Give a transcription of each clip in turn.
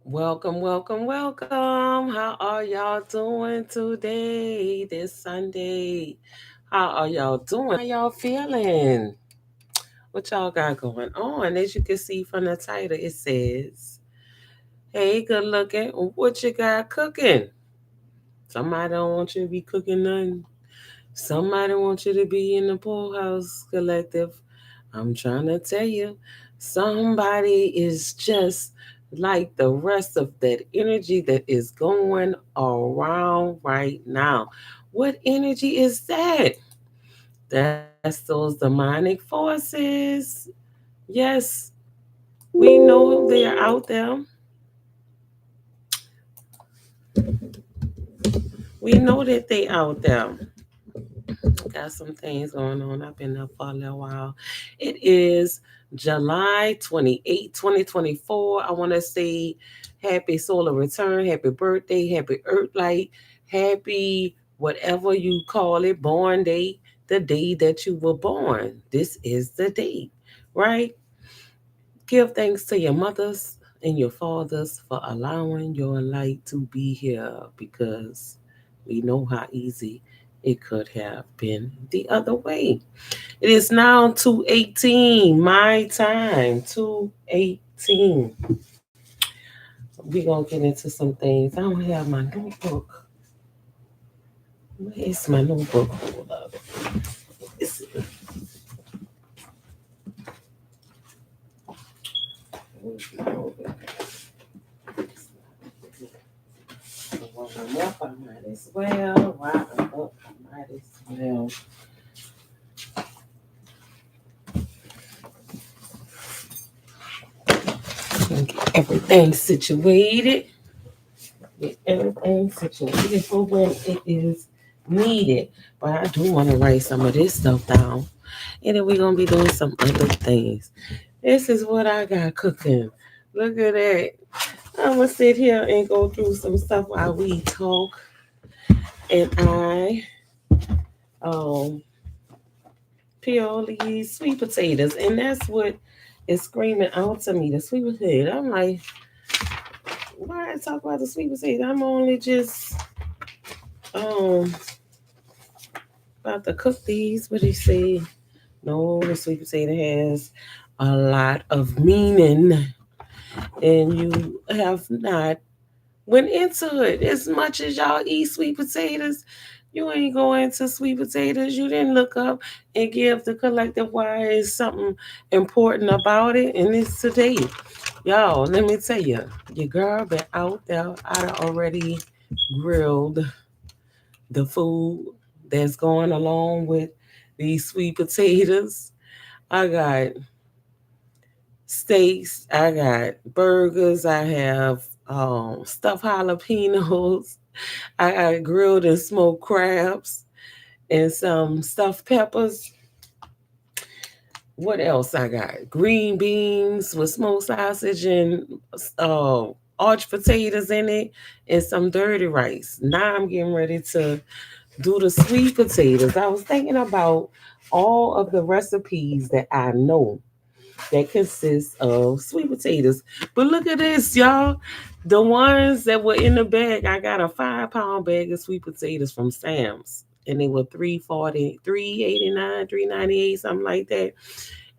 Welcome, welcome, welcome. How are y'all doing today, this Sunday? How are y'all doing? How y'all feeling? What y'all got going on? As you can see from the title, it says, hey, good looking. What you got cooking? Somebody don't want you to be cooking nothing. Somebody wants you to be in the poorhouse collective. I'm trying to tell you, somebody is just like the rest of that energy that is going around right now. What energy is that? That's those demonic forces. Yes, we know they're out there. We know that they out there. Got some things going on. I've been up for a little while. It is July 28, 2024. I want to say happy solar return, happy birthday, happy earth light, happy whatever you call it, born day, the day that you were born. This is the date, right? Give thanks to your mothers and your fathers for allowing your light to be here because we know how easy it could have been the other way. It is now 2:18, my time, 2:18. We're going to get into some things. I don't have my notebook. Where's my notebook? Hold up. It's, where's my notebook? While I'm up, I might as well. While I'm up, I might as well. Get everything situated. Get everything situated for when it is needed. But I do want to write some of this stuff down. And then we're going to be doing some other things. This is what I got cooking. Look at that. I'm going to sit here and go through some stuff while we talk. And I peel these sweet potatoes. And that's what is screaming out to me, the sweet potato. I'm like, why I talk about the sweet potato? I'm only just um about to cook these. What do you say? No, the sweet potato has a lot of meaning, and you have not went into it. As much as y'all eat sweet potatoes, you ain't going to sweet potatoes. You didn't look up and give the collective why is something important about it, and it's today. Y'all, let me tell you, your girl been out there. I done already grilled the food that's going along with these sweet potatoes. I got steaks, I got burgers, I have stuffed jalapenos, I got grilled and smoked crabs and some stuffed peppers. What else I got? Green beans with smoked sausage and uh, arch potatoes in it and some dirty rice. Now I'm getting ready to do the sweet potatoes. I was thinking about all of the recipes that I know that consists of sweet potatoes. But look at this, y'all. The ones that were in the bag, I got a 5 pound bag of sweet potatoes from Sam's. And they were 340, 389, 398, something like that.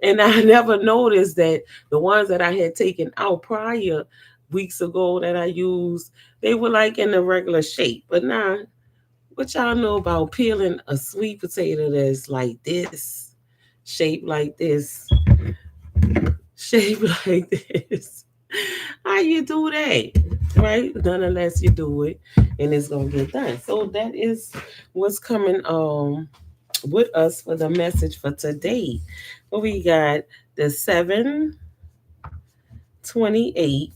And I never noticed that the ones that I had taken out prior weeks ago that I used, they were like in the regular shape. But now, what y'all know about peeling a sweet potato that's like this, shaped like this, shaped like this? How you do that? Right? None unless you do it and it's gonna get done. So that is what's coming with us for the message for today. What we got the 7/28,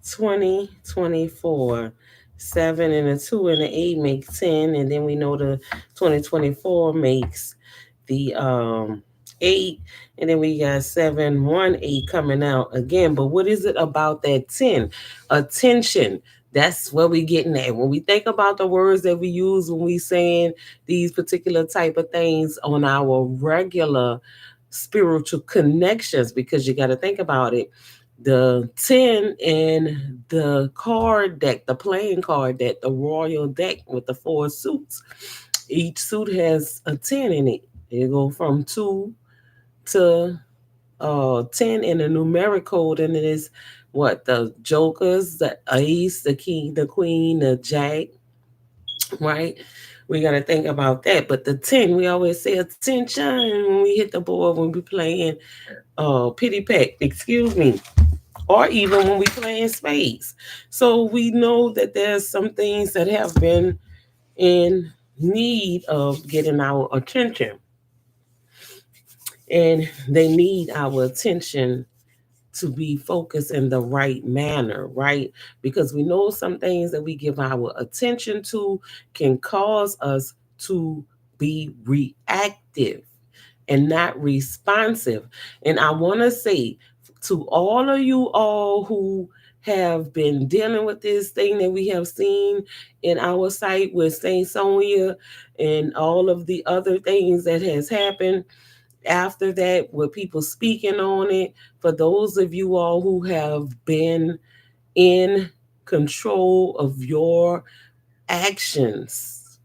2024. 7 and a 2 and an 8 make 10, and then we know the 2024 makes the 8, and then we got 718 coming out again. But what is it about that 10? Attention. That's what we getting at. When we think about the words that we use when we saying these particular type of things on our regular spiritual connections, because you got to think about it. The 10 in the card deck, the playing card deck, the royal deck with the four suits, each suit has a 10 in it. It go from 2 to 10 in a numeric code, and it is what the jokers, the ace, the king, the queen, the jack, right? We got to think about that. But the 10, we always say attention when we hit the board, when we playing pity pack, excuse me, or even when we playing spades. So we know that there's some things that have been in need of getting our attention, and they need our attention to be focused in the right manner, right? Because we know some things that we give our attention to can cause us to be reactive and not responsive. And I want to say to all of you all who have been dealing with this thing that we have seen in our site with Saint Sonia and all of the other things that has happened after that, with people speaking on it, for those of you all who have been in control of your actions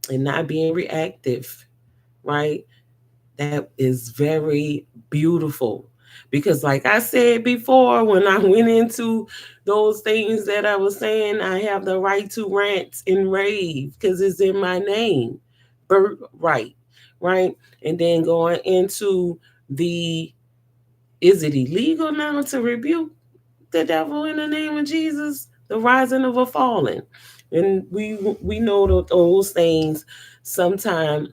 and not being reactive, right? That is very beautiful. Because, like I said before, when I went into those things that I was saying, I have the right to rant and rave because it's in my name, birthright, right? And then going into the, is it illegal now to rebuke the devil in the name of Jesus? The rising of a fallen. And we know that those things sometimes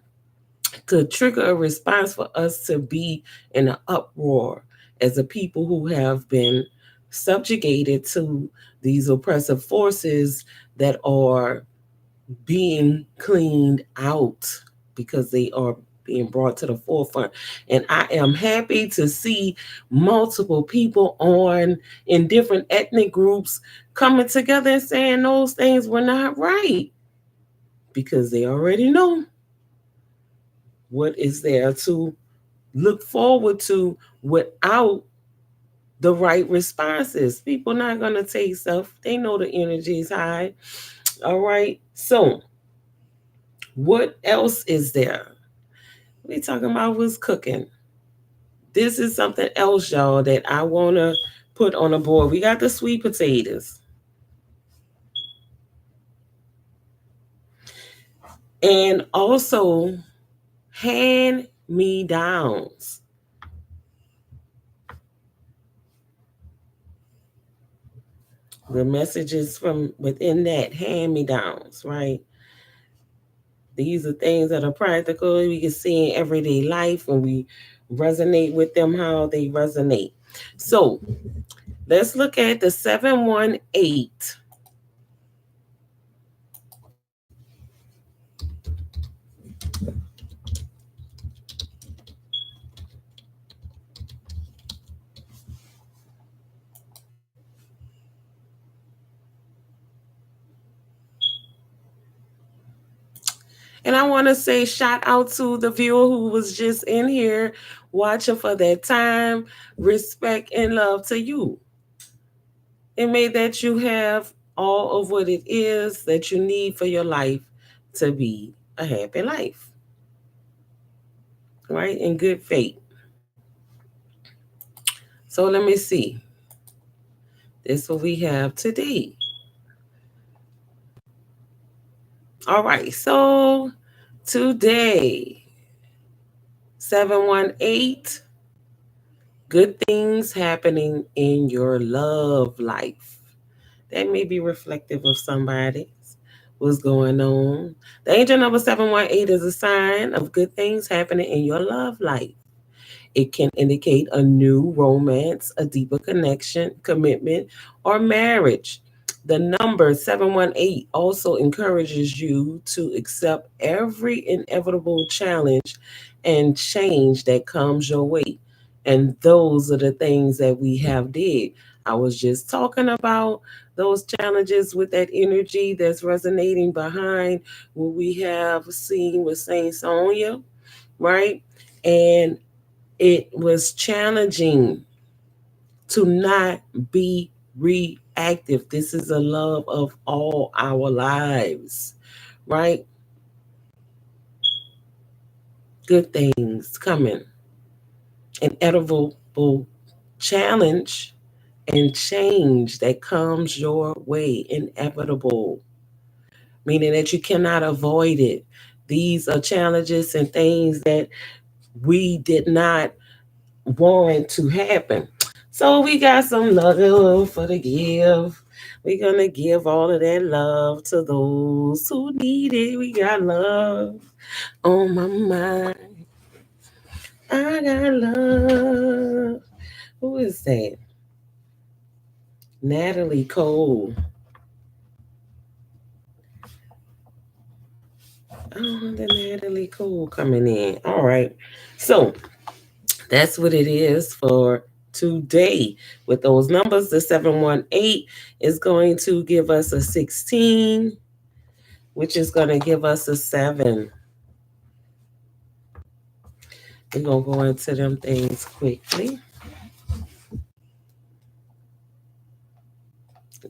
could trigger a response for us to be in an uproar as a people who have been subjugated to these oppressive forces that are being cleaned out because they are being brought to the forefront. And I am happy to see multiple people on in different ethnic groups coming together and saying those things were not right, because they already know what is there to look forward to without the right responses. People not going to take stuff. They know the energy is high. All right. So what else is there? We talking about what's cooking. This is something else, y'all, that I want to put on the board. We got the sweet potatoes. And also hand me downs. The messages from within that, hand me downs, right? These are things that are practical. We can see in everyday life when we resonate with them, how they resonate. So let's look at the 718. And I want to say shout out to the viewer who was just in here watching for that time. Respect and love to you. And may that you have all of what it is that you need for your life to be a happy life, right? In good faith. So let me see. This is what we have today. All right. So today, 718, good things happening in your love life. That may be reflective of somebody. What's going on. The angel number 718 is a sign of good things happening in your love life. It can indicate a new romance, a deeper connection, commitment, or marriage. The number 718 also encourages you to accept every inevitable challenge and change that comes your way. And those are the things that we have did. I was just talking about those challenges with that energy that's resonating behind what we have seen with Saint Sonia, right? And it was challenging to not be reactive. This is a love of all our lives, right? Good things coming, inevitable challenge and change that comes your way, inevitable, meaning that you cannot avoid it. These are challenges and things that we did not warrant to happen. So we got some love for the give. We're gonna give all of that love to those who need it. We got love on my mind. I got love. Who is that? Natalie Cole. Oh, the Natalie Cole coming in. All right. So that's what it is for today. With those numbers, the 718 is going to give us a 16, which is going to give us a 7. We're going to go into them things quickly.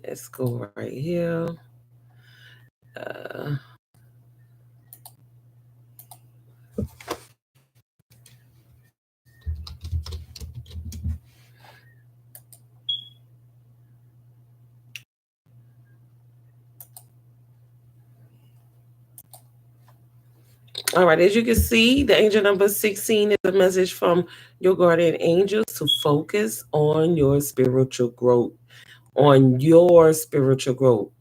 Let's go right here. Uh, all right, as you can see, the angel number 16 is a message from your guardian angels to focus on your spiritual growth. On your spiritual growth.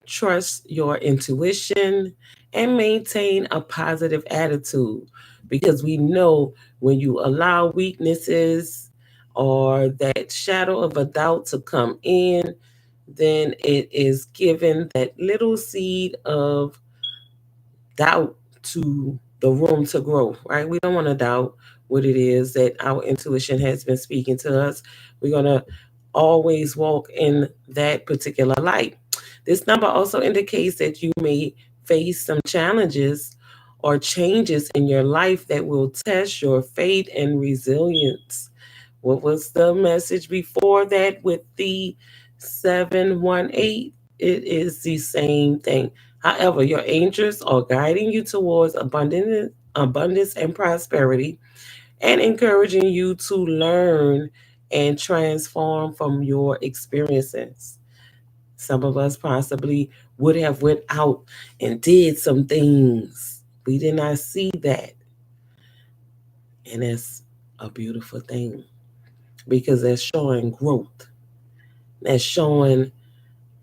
Trust your intuition and maintain a positive attitude, because we know when you allow weaknesses or that shadow of a doubt to come in, then it is given that little seed of doubt to the room to grow, right? We don't want to doubt what it is that our intuition has been speaking to us. We're going to always walk in that particular light. This number also indicates that you may face some challenges or changes in your life that will test your faith and resilience. What was the message before that with the 718? It is the same thing. However, your angels are guiding you towards abundance and prosperity, and encouraging you to learn and transform from your experiences. Some of us possibly would have went out and did some things. We did not see that. And it's a beautiful thing, because that's showing growth. That's showing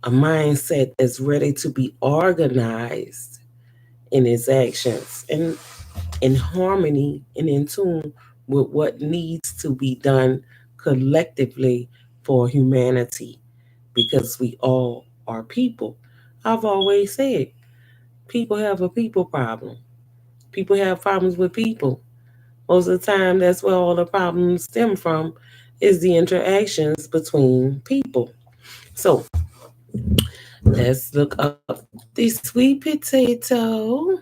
a mindset that's ready to be organized in its actions and in harmony and in tune with what needs to be done collectively for humanity, because we all are people. I've always said people have a people problem. People have problems with people. Most of the time, that's where all the problems stem from, is the interactions between people. So let's look up the sweet potato.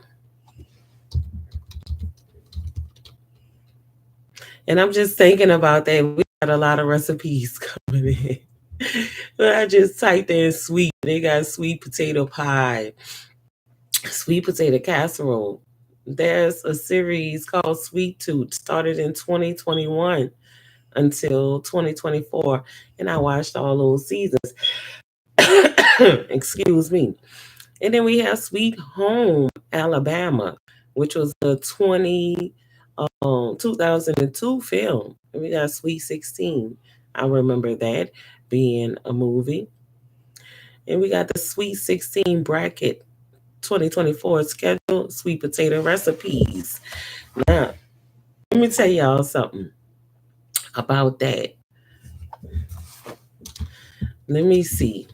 And I'm just thinking about that. We got a lot of recipes coming in. But I just typed in sweet. They got sweet potato pie, sweet potato casserole. There's a series called Sweet Tooth, started in 2021 until 2024. And I watched all those seasons. Excuse me. And then we have Sweet Home Alabama, which was a 2002 film. And we got Sweet 16. I remember that being a movie. And we got the Sweet 16 bracket 2024 schedule, sweet potato recipes. Now, let me tell y'all something about that. Let me see.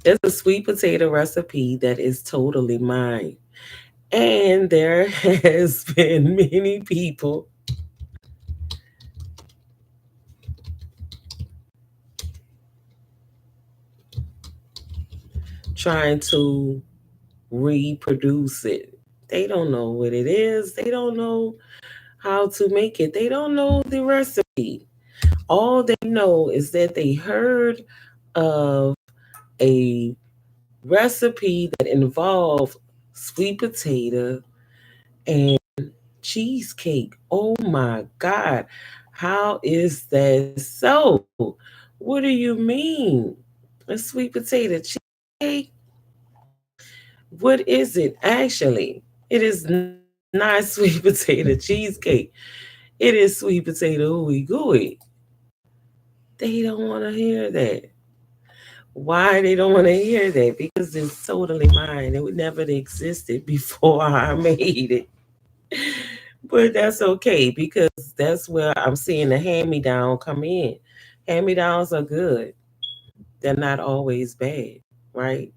There's a sweet potato recipe that is totally mine. And there has been many people trying to reproduce it. They don't know what it is. They don't know how to make it. They don't know the recipe. All they know is that they heard of a recipe that involved sweet potato and cheesecake. Oh my God. How is that so? What do you mean? A sweet potato cheesecake? What is it actually? It is not sweet potato cheesecake. It is sweet potato ooey gooey. They don't want to hear that. Why they don't want to hear that? Because it's totally mine. It would never existed before I made it. But that's okay because that's where I'm seeing the hand me down come in. Hand me downs are good. They're not always bad, right?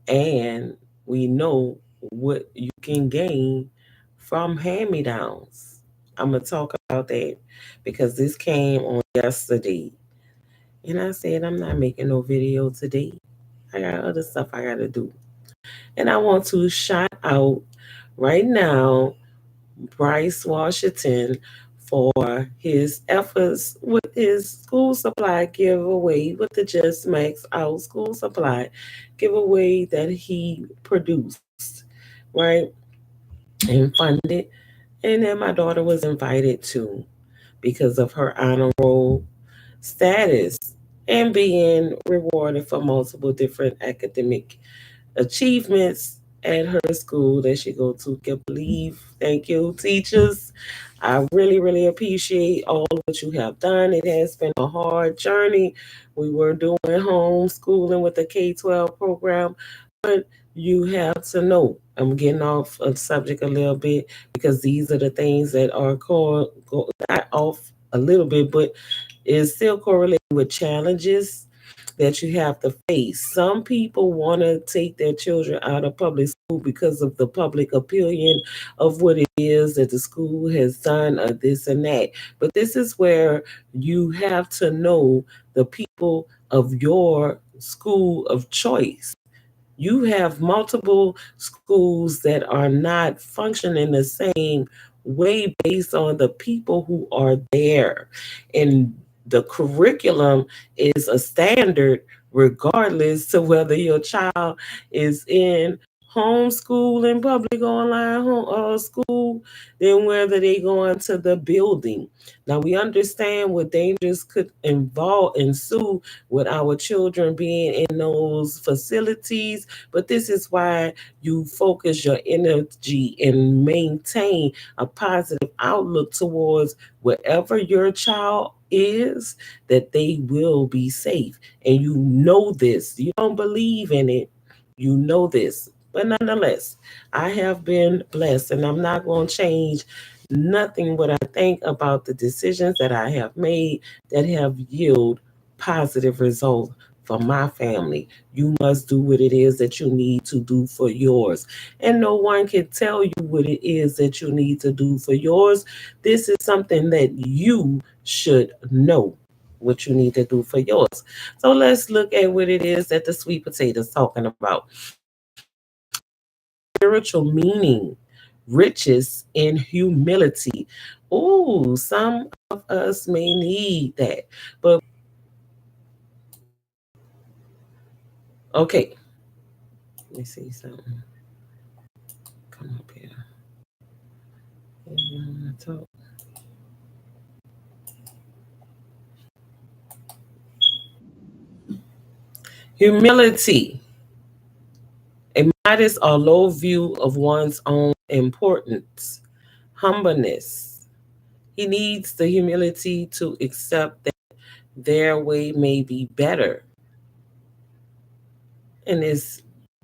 And we know what you can gain from hand me downs. I'm going to talk about that because this came on yesterday. And I said, I'm not making no video today. I got other stuff I got to do. And I want to shout out right now Bryce Washington for his efforts with his school supply giveaway with the Just Max Out school supply giveaway that he produced, right? And funded. And then my daughter was invited too because of her honor roll status and being rewarded for multiple different academic achievements at her school that she go to. Can believe. Thank you, teachers. I really, really appreciate all what you have done. It has been a hard journey. We were doing homeschooling with the K-12 program, but you have to know. I'm getting off of subject a little bit because these are the things that are not off a little bit, but is still correlated with challenges that you have to face. Some people want to take their children out of public school because of the public opinion of what it is that the school has done or this and that. But this is where you have to know the people of your school of choice. You have multiple schools that are not functioning the same way based on the people who are there. And the curriculum is a standard regardless to whether your child is in homeschool and public online school, then whether they go into the building. Now we understand what dangers could ensue with our children being in those facilities, but this is why you focus your energy and maintain a positive outlook towards wherever your child is, that they will be safe. And you know this. You don't believe in it. You know this. But nonetheless, I have been blessed, and I'm not going to change nothing what I think about the decisions that I have made that have yielded positive results for my family. You must do what it is that you need to do for yours. And no one can tell you what it is that you need to do for yours. This is something that you should know what you need to do for yours. So let's look at what it is that the sweet potato is talking about. Spiritual meaning, riches, and humility. Ooh, some of us may need that. But okay, let me see something. Come up here. Talk. Humility, a modest or low view of one's own importance. Humbleness. He needs the humility to accept that their way may be better. In this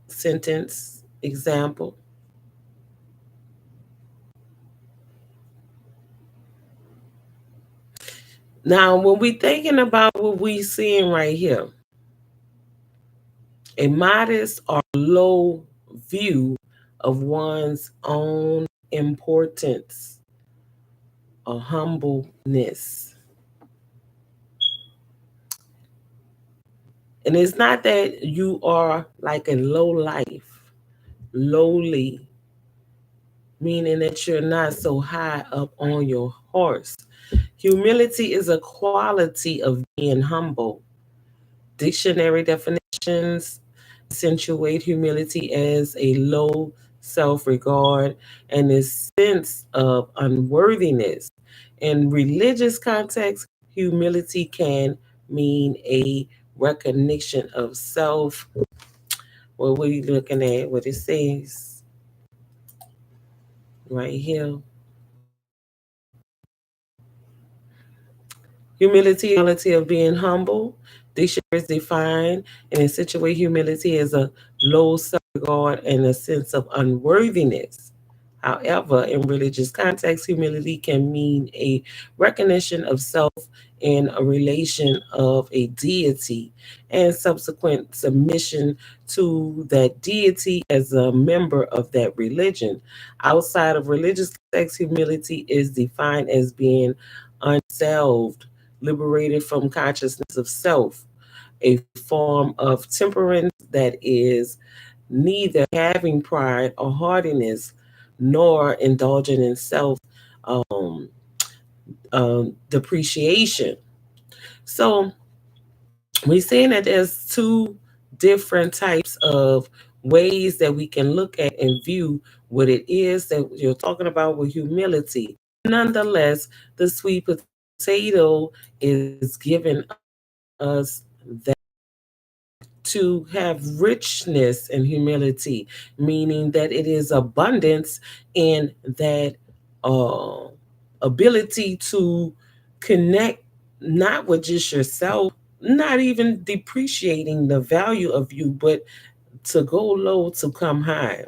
sentence example, now when we thinking about what we seeing right here, a modest or low view of one's own importance or humbleness. And it's not that you are like in low life. lowly, meaning that you're not so high up on your horse. Humility is a quality of being humble. Dictionary definitions accentuate humility as a low self regard and a sense of unworthiness. In religious context, humility can mean a recognition of self. What we're looking at, what it says right here. Humility, quality of being humble. Dictionaries define and situate humility as a low self-regard and a sense of unworthiness. However, in religious context, humility can mean a recognition of self in a relation of a deity and subsequent submission to that deity as a member of that religion. Outside of religious context, humility is defined as being unselved, liberated from consciousness of self, a form of temperance that is neither having pride or haughtiness nor indulging in self um, depreciation. So we're saying that there's two different types of ways that we can look at and view what it is that you're talking about with humility. Nonetheless, the sweet potato is giving us that to have richness and humility, meaning that it is abundance in that uh, ability to connect not with just yourself, not even depreciating the value of you, but to go low to come high.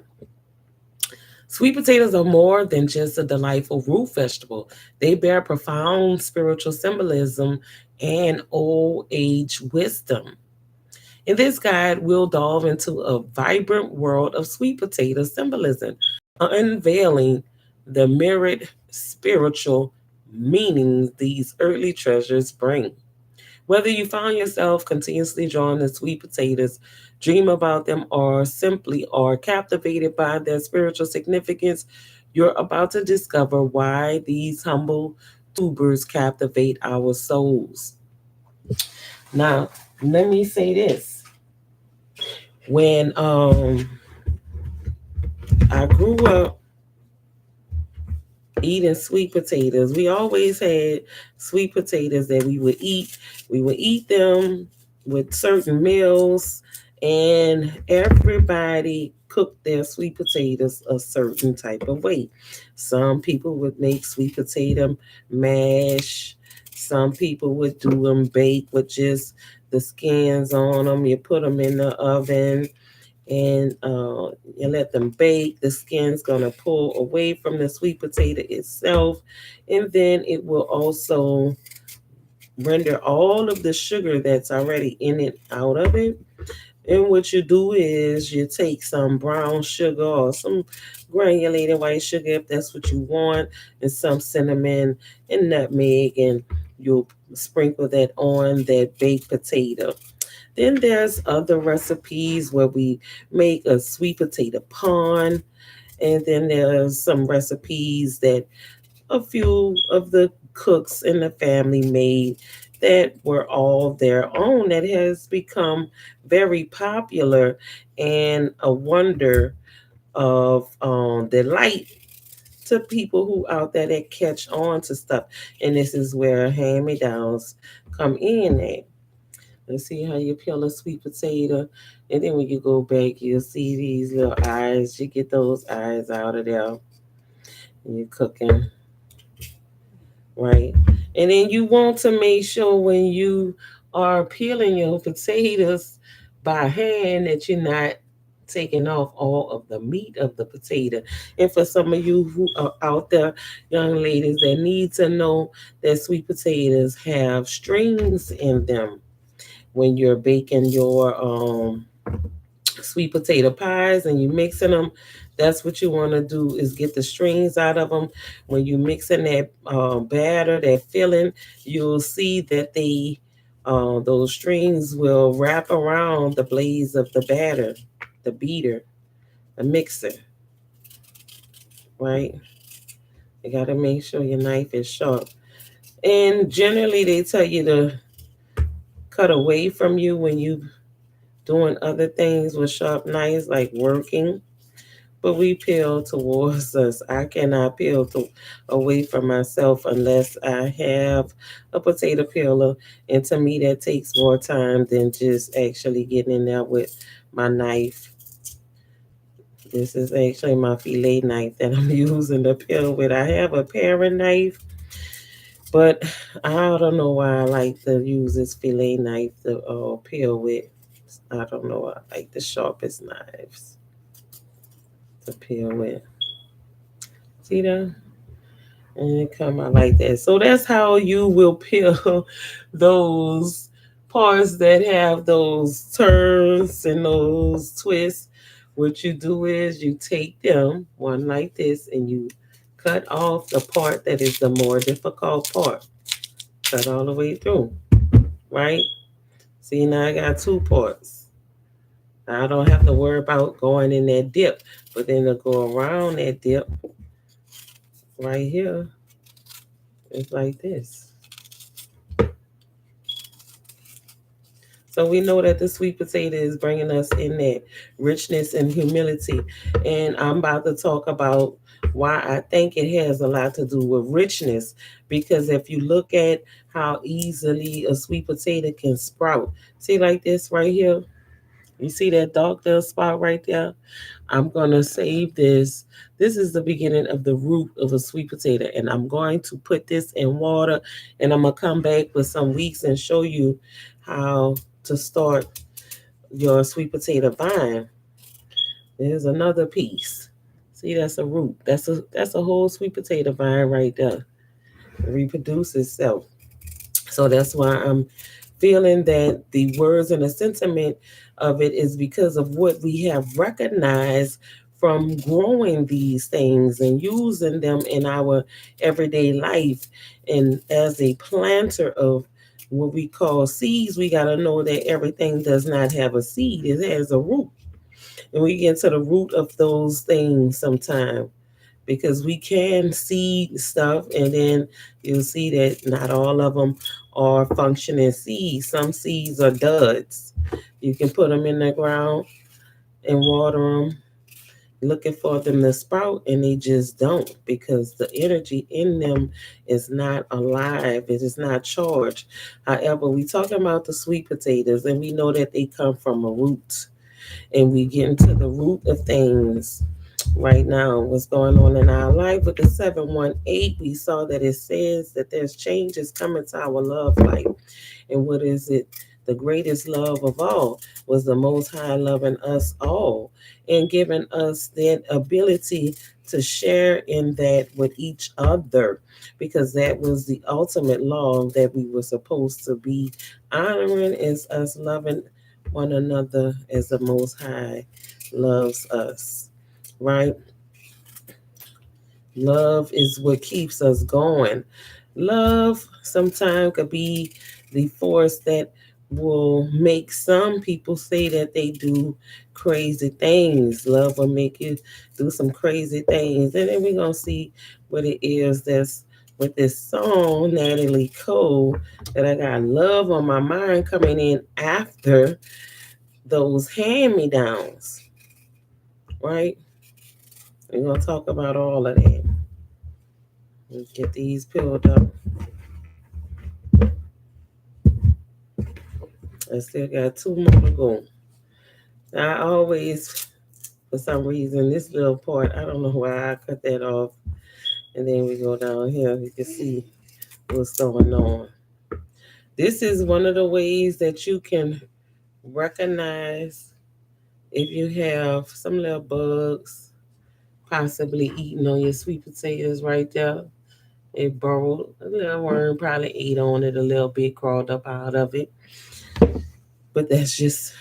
Sweet potatoes are more than just a delightful root vegetable. They bear profound spiritual symbolism and old age wisdom. In this guide, we'll delve into a vibrant world of sweet potato symbolism, unveiling the myriad spiritual meanings these early treasures bring. Whether you find yourself continuously drawn to sweet potatoes, dream about them, or simply are captivated by their spiritual significance, you're about to discover why these humble tubers captivate our souls. Now, let me say this. When I grew up eating sweet potatoes, we always had sweet potatoes that we would eat. We would eat them with certain meals, and everybody cooked their sweet potatoes a certain type of way. Some people would make sweet potato mash. Some people would do them baked with just the skins on them. You put them in the oven and you let them bake. The skin's gonna pull away from the sweet potato itself, and then it will also render all of the sugar that's already in it out of it. And what you do is you take some brown sugar or some granulated white sugar if that's what you want, and some cinnamon and nutmeg, and you'll sprinkle that on that baked potato. Then there's other recipes where we make a sweet potato pie. And then there's some recipes that a few of the cooks in the family made that were all their own, that has become very popular and a wonder of delight to people who out there that catch on to stuff. And this is where hand-me-downs come in at. Let's see how you peel a sweet potato. And then when you go back, you'll see these little eyes. You get those eyes out of there. And you're cooking, right? And then you want to make sure when you are peeling your potatoes by hand that you're not taking off all of the meat of the potato. And for some of you who are out there, young ladies that need to know that sweet potatoes have strings in them when you're baking your sweet potato pies and you mixing them, that's what you want to do is get the strings out of them. When you mixing that batter, that filling, you'll see that those strings will wrap around the blades of the batter, the beater, a mixer, right? You got to make sure your knife is sharp. And generally, they tell you to cut away from you when you doing other things with sharp knives, like working. But we peel towards us. I cannot peel away from myself unless I have a potato peeler. And to me, that takes more time than just actually getting in there with my knife. This is actually my fillet knife that I'm using to peel with. I have a paring knife, but I don't know why I like to use this fillet knife to peel with. I don't know. I like the sharpest knives to peel with. See that? And it come out like that. So that's how you will peel those parts that have those turns and those twists. What you do is you take them one like this and you cut off the part that is the more difficult part. Cut all the way through, right? See, now I got two parts. I don't have to worry about going in that dip, but then to go around that dip right here, it's like this. So we know that the sweet potato is bringing us in that richness and humility. And I'm about to talk about why I think it has a lot to do with richness. Because if you look at how easily a sweet potato can sprout, see like this right here? You see that dark little spot right there? I'm going to save this. This is the beginning of the root of a sweet potato. And I'm going to put this in water and I'm going to come back with some weeks and show you how to start your sweet potato vine. There's another piece. See, that's a root. That's a whole sweet potato vine right there. It reproduces itself. So that's why I'm feeling that the words and the sentiment of it is because of what we have recognized from growing these things and using them in our everyday life. And as a planter of what we call seeds, we got to know that everything does not have a seed, it has a root. And we get to the root of those things sometime because we can see stuff and then you'll see that not all of them are functioning seeds. Some seeds are duds. You can put them in the ground and water them, looking for them to sprout, and they just don't because the energy in them is not alive. It is not charged. However, we talking about the sweet potatoes, and we know that they come from a root, and we get into the root of things right now. What's going on in our life with the 718? We saw that it says that there's changes coming to our love life. And what is it? The greatest love of all was the Most High loving us all and giving us that ability to share in that with each other, because that was the ultimate law that we were supposed to be honoring, is us loving one another as the Most High loves us, right? Love is what keeps us going. Love sometimes could be the force that will make some people say that they do crazy things. Love will make you do some crazy things. And then we're going to see what it is that's with this song, Natalie Cole, that I got love on my mind coming in after those hand me downs, right? We're going to talk about all of that. Let's get these peeled up. I still got two more to go. I always, for some reason, this little part, I don't know why I cut that off. And then we go down here, you can see what's going on. This is one of the ways that you can recognize if you have some little bugs possibly eating on your sweet potatoes right there. It burrowed, a little worm probably ate on it a little bit, crawled up out of it. But that's just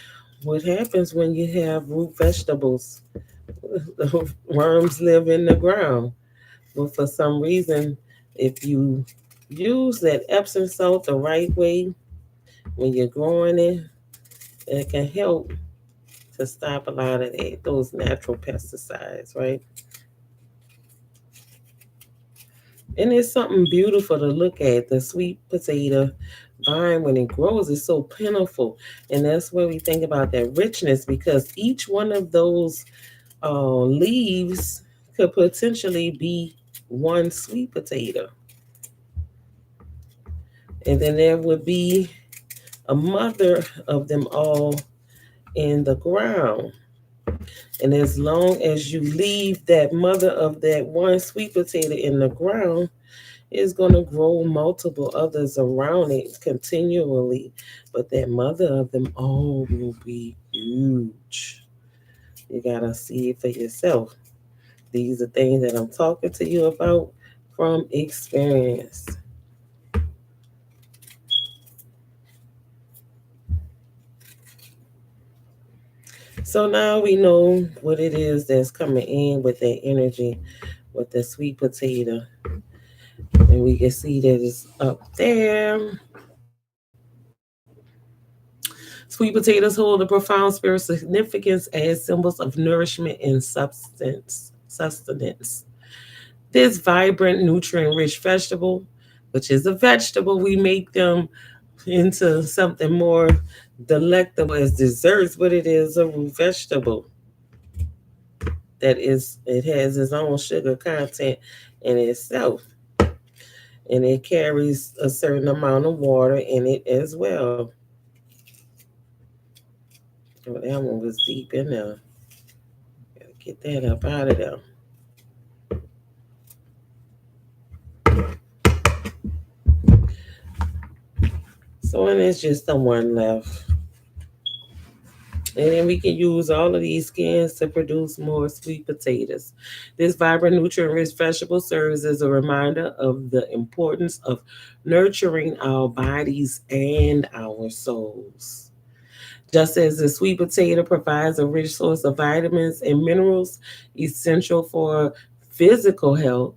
what happens when you have root vegetables. The worms live in the ground. But for some reason, if you use that Epsom salt the right way when you're growing it, it can help to stop a lot of those natural pesticides, right? And it's something beautiful to look at. The sweet potato vine, when it grows, is so plentiful. And that's where we think about that richness, because each one of those leaves could potentially be one sweet potato. And then there would be a mother of them all in the ground. And as long as you leave that mother of that one sweet potato in the ground, it's going to grow multiple others around it continually. But that mother of them all will be huge. You got to see it for yourself. These are things that I'm talking to you about from experience. So now we know what it is that's coming in with that energy, with the sweet potato. And we can see that it's up there. Sweet potatoes hold a profound spiritual significance as symbols of nourishment and sustenance. This vibrant, nutrient-rich vegetable, which is a vegetable, we make them into something more delectable as desserts, but it is a root vegetable that is it has its own sugar content in itself, and it carries a certain amount of water in it as well. Oh, that one was deep in there. Gotta get that up out of there. So, and it's just the one left. And then we can use all of these skins to produce more sweet potatoes. This vibrant, nutrient rich vegetable serves as a reminder of the importance of nurturing our bodies and our souls. Just as the sweet potato provides a rich source of vitamins and minerals essential for physical health,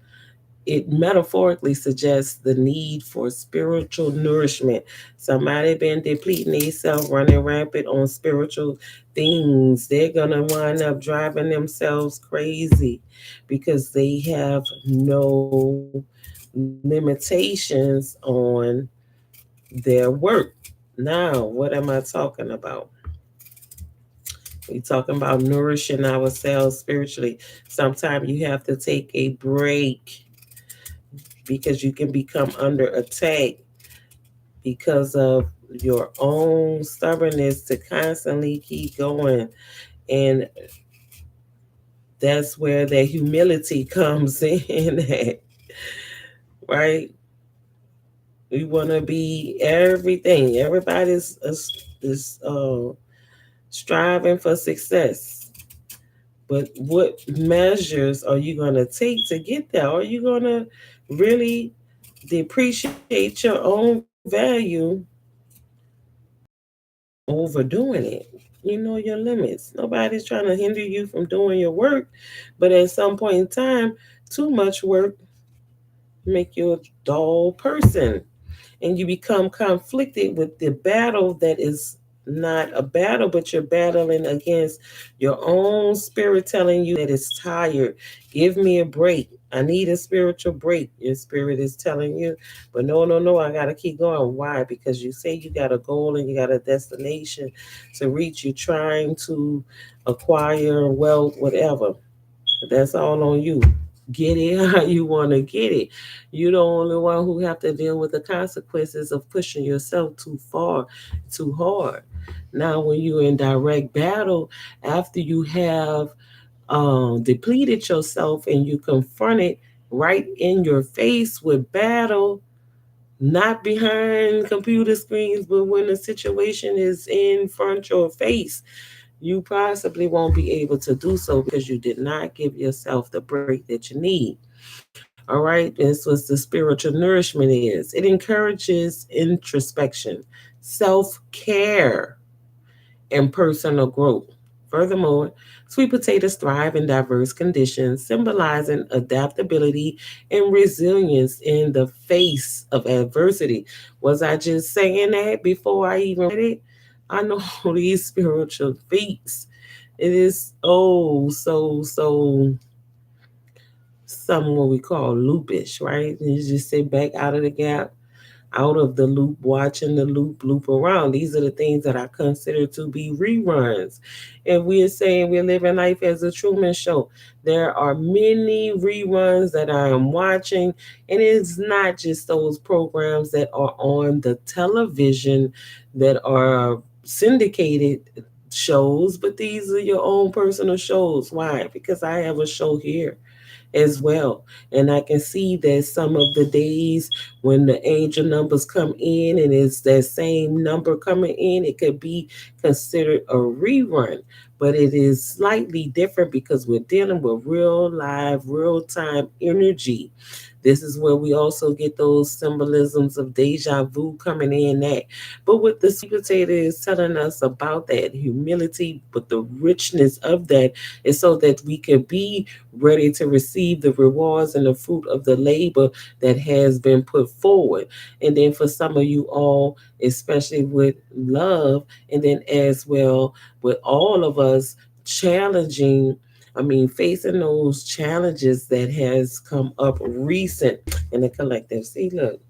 it metaphorically suggests the need for spiritual nourishment. Somebody been depleting themselves, running rampant on spiritual things. They're gonna wind up driving themselves crazy because they have no limitations on their work. Now, what am I talking about? We talking about nourishing ourselves spiritually. Sometimes you have to take a break because you can become under attack because of your own stubbornness to constantly keep going. And that's where the humility comes in at, right? We want to be everything. Everybody's is striving for success. But what measures are you going to take to get there? Are you going to really depreciate your own value overdoing it? You know your limits. Nobody's trying to hinder you from doing your work, but at some point in time, too much work make you a dull person, and you become conflicted with the battle that is not a battle, but you're battling against your own spirit telling you that it's tired. Give me a break. I need a spiritual break. Your spirit is telling you, but no, no, no, I got to keep going. Why? Because you say you got a goal and you got a destination to reach. You're trying to acquire wealth, whatever. That's all on you. Get it how you want to get it. You're the only one who have to deal with the consequences of pushing yourself too far, too hard. Now, when you're in direct battle, after you have depleted yourself and you confront it right in your face with battle, not behind computer screens, but when the situation is in front your face, you possibly won't be able to do so because you did not give yourself the break that you need. All right, this was the spiritual nourishment is. It encourages introspection, self-care, and personal growth. Furthermore, sweet potatoes thrive in diverse conditions, symbolizing adaptability and resilience in the face of adversity. Was I just saying that before I even read it? I know these spiritual feats It is so some what we call loopish, right? And you just sit back out of the gap, out of the loop, watching the loop around. These are the things that I consider to be reruns. And we are saying we're living life as a Truman Show. There are many reruns that I am watching, and it's not just those programs that are on the television that are syndicated shows, but these are your own personal shows. Why? Because I have a show here as well. And I can see that some of the days when the angel numbers come in and it's that same number coming in, it could be considered a rerun. But it is slightly different because we're dealing with real live, real time energy. This is where we also get those symbolisms of deja vu coming in that. But what the sweet potato is telling us about that humility, but the richness of that is so that we can be ready to receive the rewards and the fruit of the labor that has been put forward. And then for some of you all, especially with love, and then as well with all of us challenging, I mean, facing those challenges that has come up recent in the collective. See, look,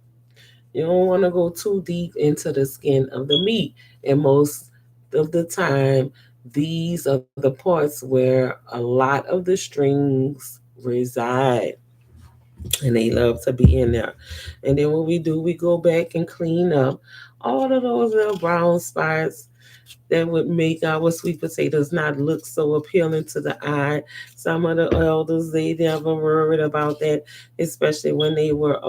you don't want to go too deep into the skin of the meat. And most of the time, these are the parts where a lot of the strings reside. And they love to be in there. And then what we do, we go back and clean up all of those little brown spots that would make our sweet potatoes not look so appealing to the eye. Some of the elders, they never worried about that, especially when they were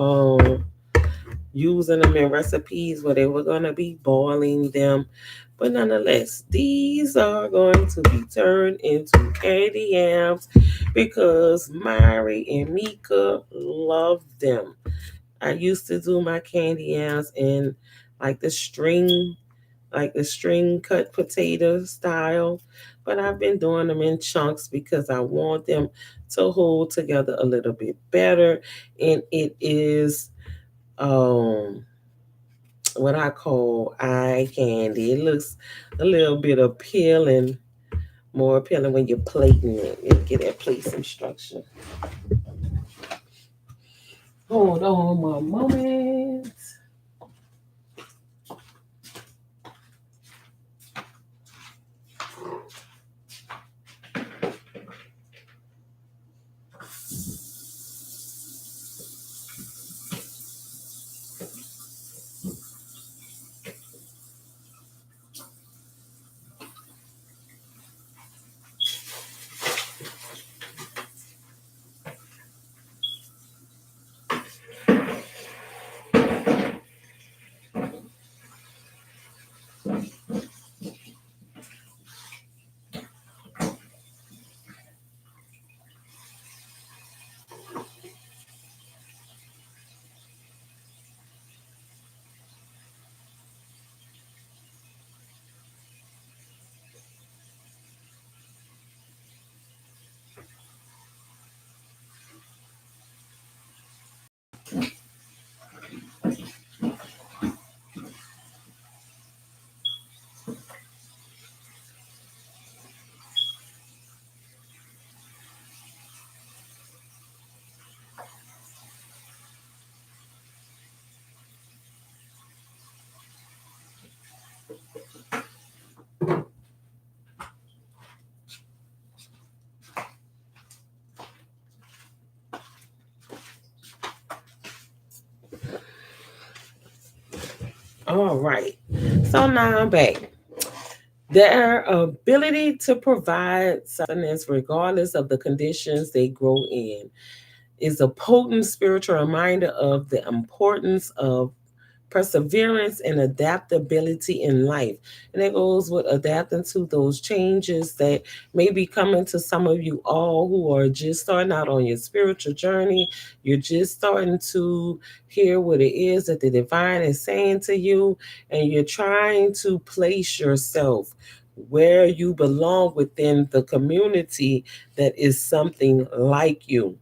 using them in recipes where they were going to be boiling them. But nonetheless, these are going to be turned into candy yams because Mari and Mika love them. I used to do my candy yams in like the string, like the string cut potato style, but I've been doing them in chunks because I want them to hold together a little bit better. And it is um what I call eye candy. It looks a little bit appealing, more appealing when you're plating it. You get that placing structure. Hold on one moment. All right. So now I'm back. Their ability to provide sustenance regardless of the conditions they grow in is a potent spiritual reminder of the importance of perseverance and adaptability in life. And it goes with adapting to those changes that may be coming to some of you all who are just starting out on your spiritual journey. You're just starting to hear what it is that the divine is saying to you, and you're trying to place yourself where you belong within the community that is something like you.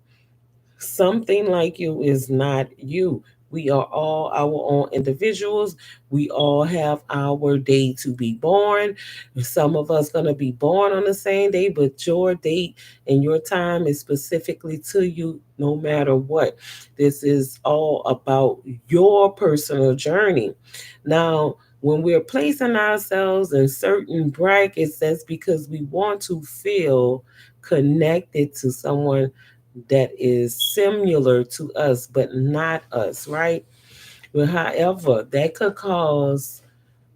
Something like you is not you. We are all our own individuals. We all have our day to be born. Some of us gonna be born on the same day, but your date and your time is specifically to you no matter what. This is all about your personal journey. Now, when we're placing ourselves in certain brackets, that's because we want to feel connected to someone that is similar to us, but not us, right? But however, that could cause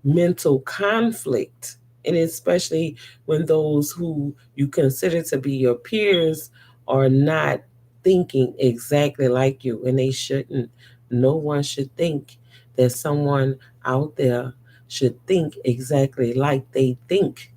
mental conflict, and especially when those who you consider to be your peers are not thinking exactly like you, and they shouldn't. No one should think that someone out there should think exactly like they think.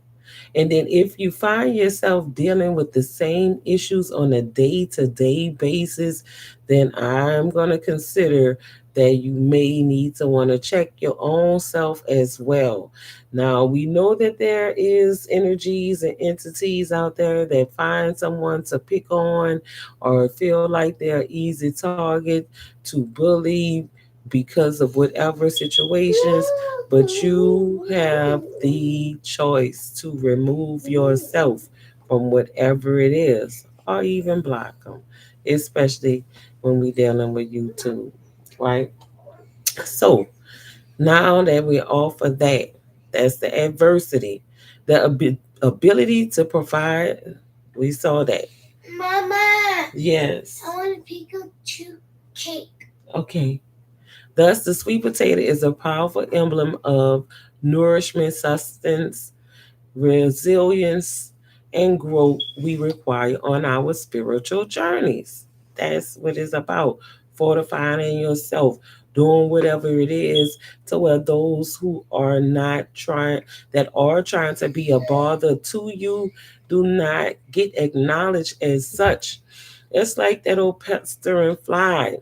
And then if you find yourself dealing with the same issues on a day-to-day basis, then I'm going to consider that you may need to want to check your own self as well. Now, we know that there is energies and entities out there that find someone to pick on or feel like they're easy target to bully because of whatever situations, but you have the choice to remove yourself from whatever it is or even block them, especially when we're dealing with YouTube, right? So now that we're off of that, that's the adversity. The ability to provide, we saw that. Mama. Yes. I want to pick up two cake. Okay. Thus, the sweet potato is a powerful emblem of nourishment, sustenance, resilience, and growth we require on our spiritual journeys. That's what it's about. Fortifying yourself, doing whatever it is to where those who are not trying, that are trying to be a bother to you, do not get acknowledged as such. It's like that old pestering fly,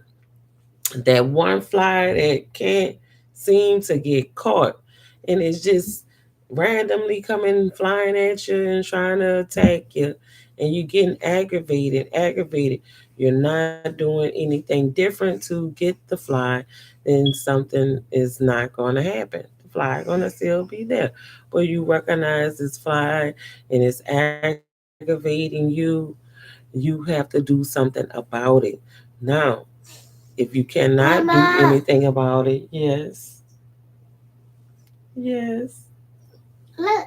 that one fly that can't seem to get caught, and it's just randomly coming flying at you and trying to attack you, and you're getting aggravated. You're not doing anything different to get the fly, then something is not going to happen. The fly going to still be there, but you recognize this fly and it's aggravating you have to do something about it. Now, if you cannot do Mama, anything about it, yes, yes. look.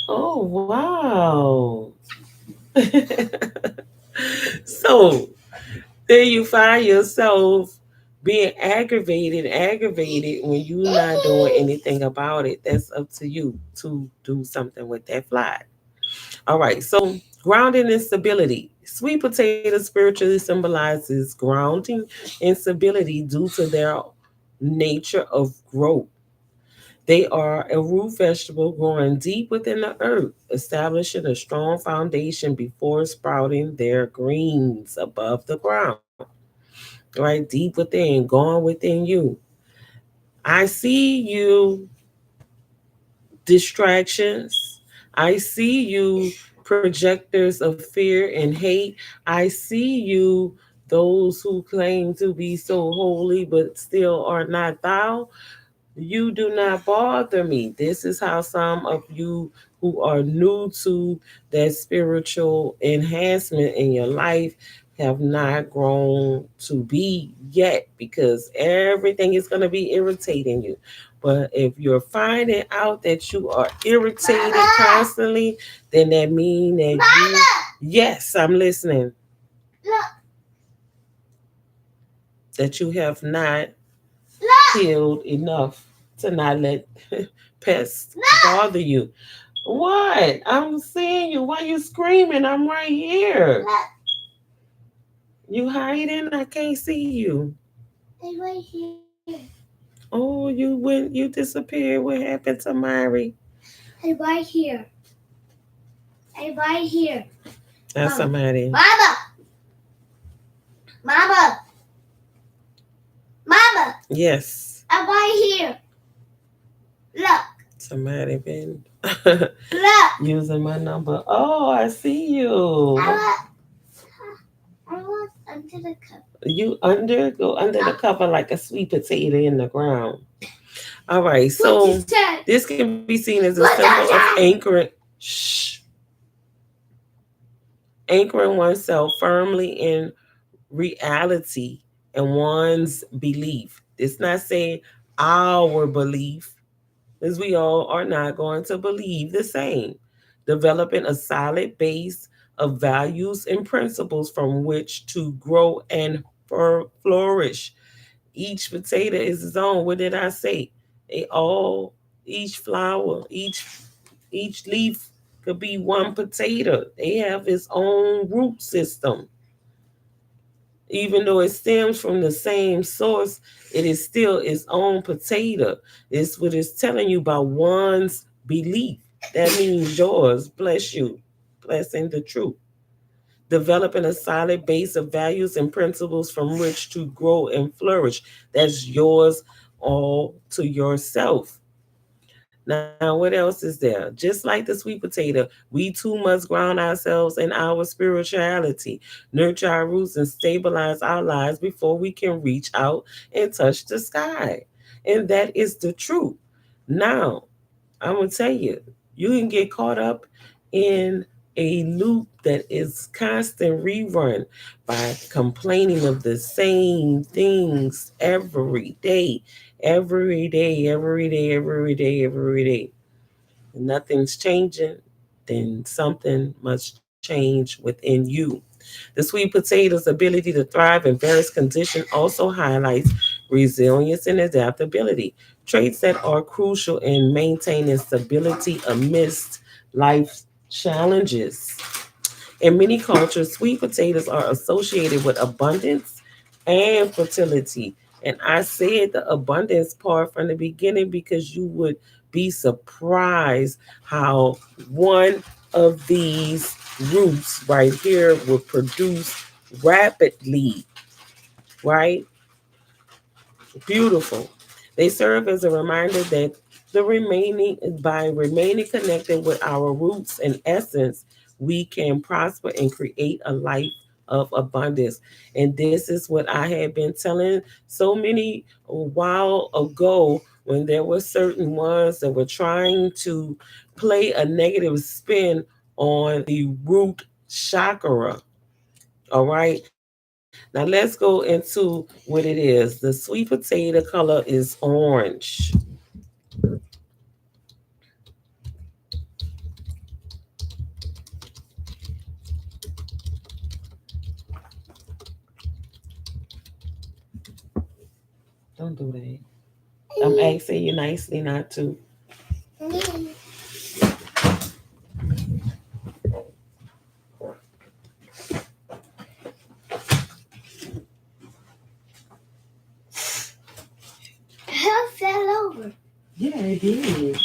Oh, wow. So then you find yourself being aggravated when you're not doing anything about it. That's up to you to do something with that fly. All right, so grounding and stability. Sweet potato spiritually symbolizes grounding and stability due to their nature of growth. They are a root vegetable growing deep within the earth, establishing a strong foundation before sprouting their greens above the ground. Right, deep within, going within you. I see you distractions. I see you projectors of fear and hate. I see you those who claim to be so holy but still are not thou. You do not bother me. This is how some of you who are new to that spiritual enhancement in your life have not grown to be yet, because everything is going to be irritating you. But if you're finding out that you are irritated Mama, constantly, then that means that Mama, yes, I'm listening, look, that you have not look, healed enough to not let pests look, bother you. What? I'm seeing you. Why you screaming? I'm right here. look. You hiding? I can't see you. They're right here. Oh, you went. You disappeared. What happened to Mari? They're right here. They're right here. That's Mama, somebody. Mama, Mama, Mama. Yes, I'm right here. Look, somebody been look. using my number. Oh, I see you. I want under the cup. You go under the cover like a sweet potato in the ground. All right, What you so said? this can be seen as a What symbol you of said? anchoring oneself firmly in reality and one's belief. It's not saying our belief, as we all are not going to believe the same. Developing a solid base of values and principles from which to grow and flourish. Each potato is its own. What did I say? They all, each flower, each leaf could be one potato. They have its own root system. Even though it stems from the same source, it is still its own potato. It's what it's telling you about one's belief. That means yours. Bless you. Blessing the truth. Developing a solid base of values and principles from which to grow and flourish. That's yours all to yourself. Now, what else is there? Just like the sweet potato, we too must ground ourselves in our spirituality, nurture our roots, and stabilize our lives before we can reach out and touch the sky. And that is the truth. Now, I'm going to tell you, you can get caught up in a loop that is constant rerun by complaining of the same things every day, every day, every day, every day, every day. Nothing's changing, then something must change within you. The sweet potato's ability to thrive in various conditions also highlights resilience and adaptability, traits that are crucial in maintaining stability amidst life's challenges. In many cultures, sweet potatoes are associated with abundance and fertility. And I said the abundance part from the beginning because you would be surprised how one of these roots right here will produce rapidly, right? Beautiful. They serve as a reminder that by remaining connected with our roots and essence, we can prosper and create a life of abundance. And this is what I had been telling so many a while ago when there were certain ones that were trying to play a negative spin on the root chakra. All right. Now let's go into what it is. The sweet potato color is orange. Don't do that. I'm asking you nicely not to. Hell fell over. Yeah, it did.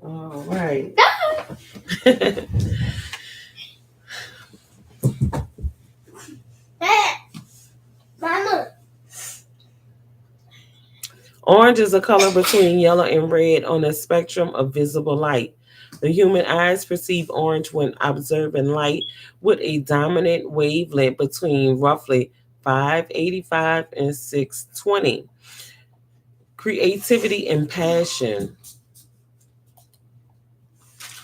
All right. Mama. Orange is a color between yellow and red on a spectrum of visible light. The human eyes perceive orange when observing light with a dominant wavelength between roughly 585 and 620. Creativity and passion.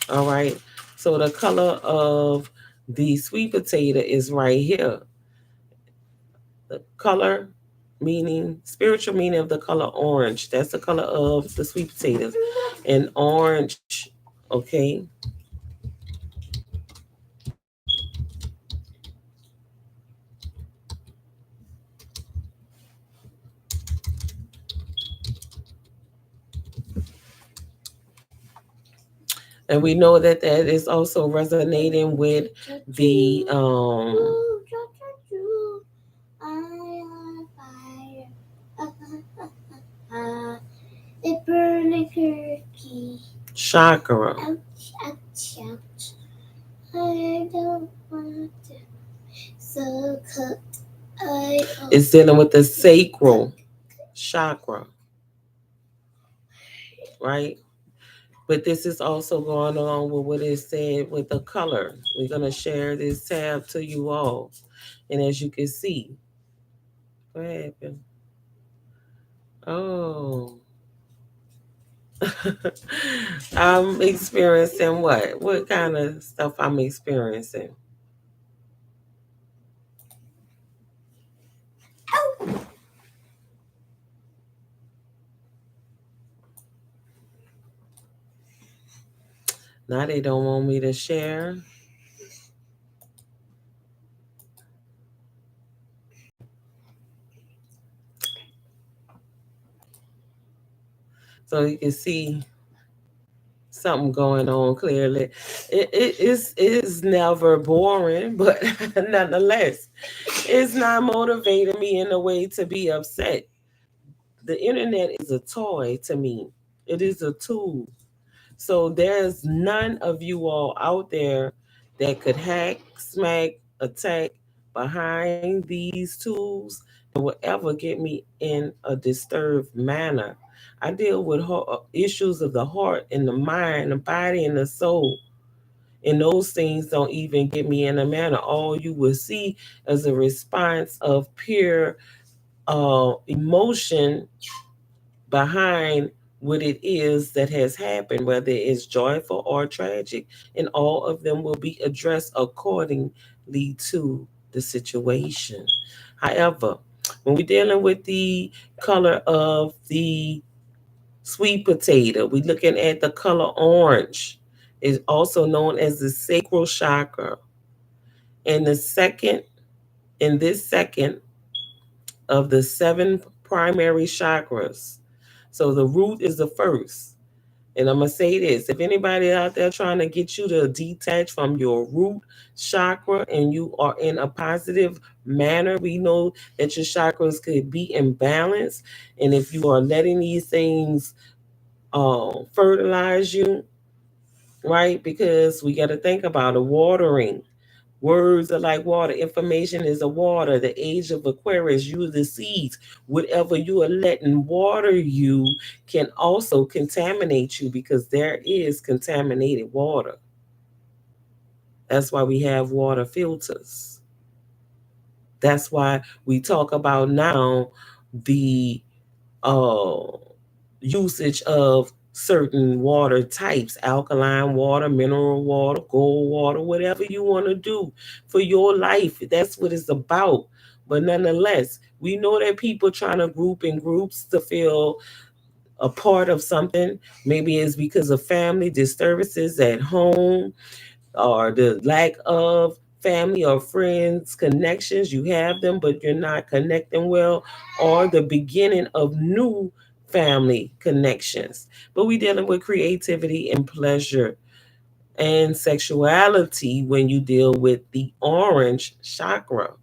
All right. So the color of the sweet potato is right here. The color meaning, spiritual meaning of the color orange. That's the color of the sweet potatoes. And orange, okay. And we know that that is also resonating with the They burn a turkey. chakra. Ouch, ouch, ouch. I don't want to. So cut. It's dealing with the sacral chakra, right? But this is also going on with what it said with the color. We're going to share this tab to you all. And as you can see, What happened? Oh. I'm experiencing what? What kind of stuff I'm experiencing? Now they don't want me to share. So you can see something going on clearly. It is never boring, but nonetheless, it's not motivating me in a way to be upset. The internet is a toy to me. It is a tool. So there's none of you all out there that could hack, smack, attack behind these tools that will ever get me in a disturbed manner. I deal with issues of the heart and the mind, the body and the soul. And those things don't even get me in a manner. All you will see is a response of pure emotion behind what it is that has happened, whether it's joyful or tragic, and all of them will be addressed accordingly to the situation. However, when we're dealing with the color of the sweet potato, we're looking at the color orange. It's also known as the sacral chakra. And in this second of the seven primary chakras. So the root is the first. And I'm going to say this, if anybody out there trying to get you to detach from your root chakra and you are in a positive manner, we know that your chakras could be imbalanced. And if you are letting these things fertilize you, right? Because we got to think about it, watering. Words are like water. Information is a water. The age of Aquarius, you are the seeds. Whatever you are letting water you can also contaminate you because there is contaminated water. That's why we have water filters. That's why we talk about now the uh, usage of certain water types, alkaline water, mineral water, gold water, whatever you want to do for your life. That's what it's about. But nonetheless, we know that people trying to group in groups to feel a part of something. Maybe it's because of family disturbances at home or the lack of family or friends connections. You have them but you're not connecting well, or the beginning of new family connections. But we dealing with creativity and pleasure and sexuality when you deal with the orange chakra.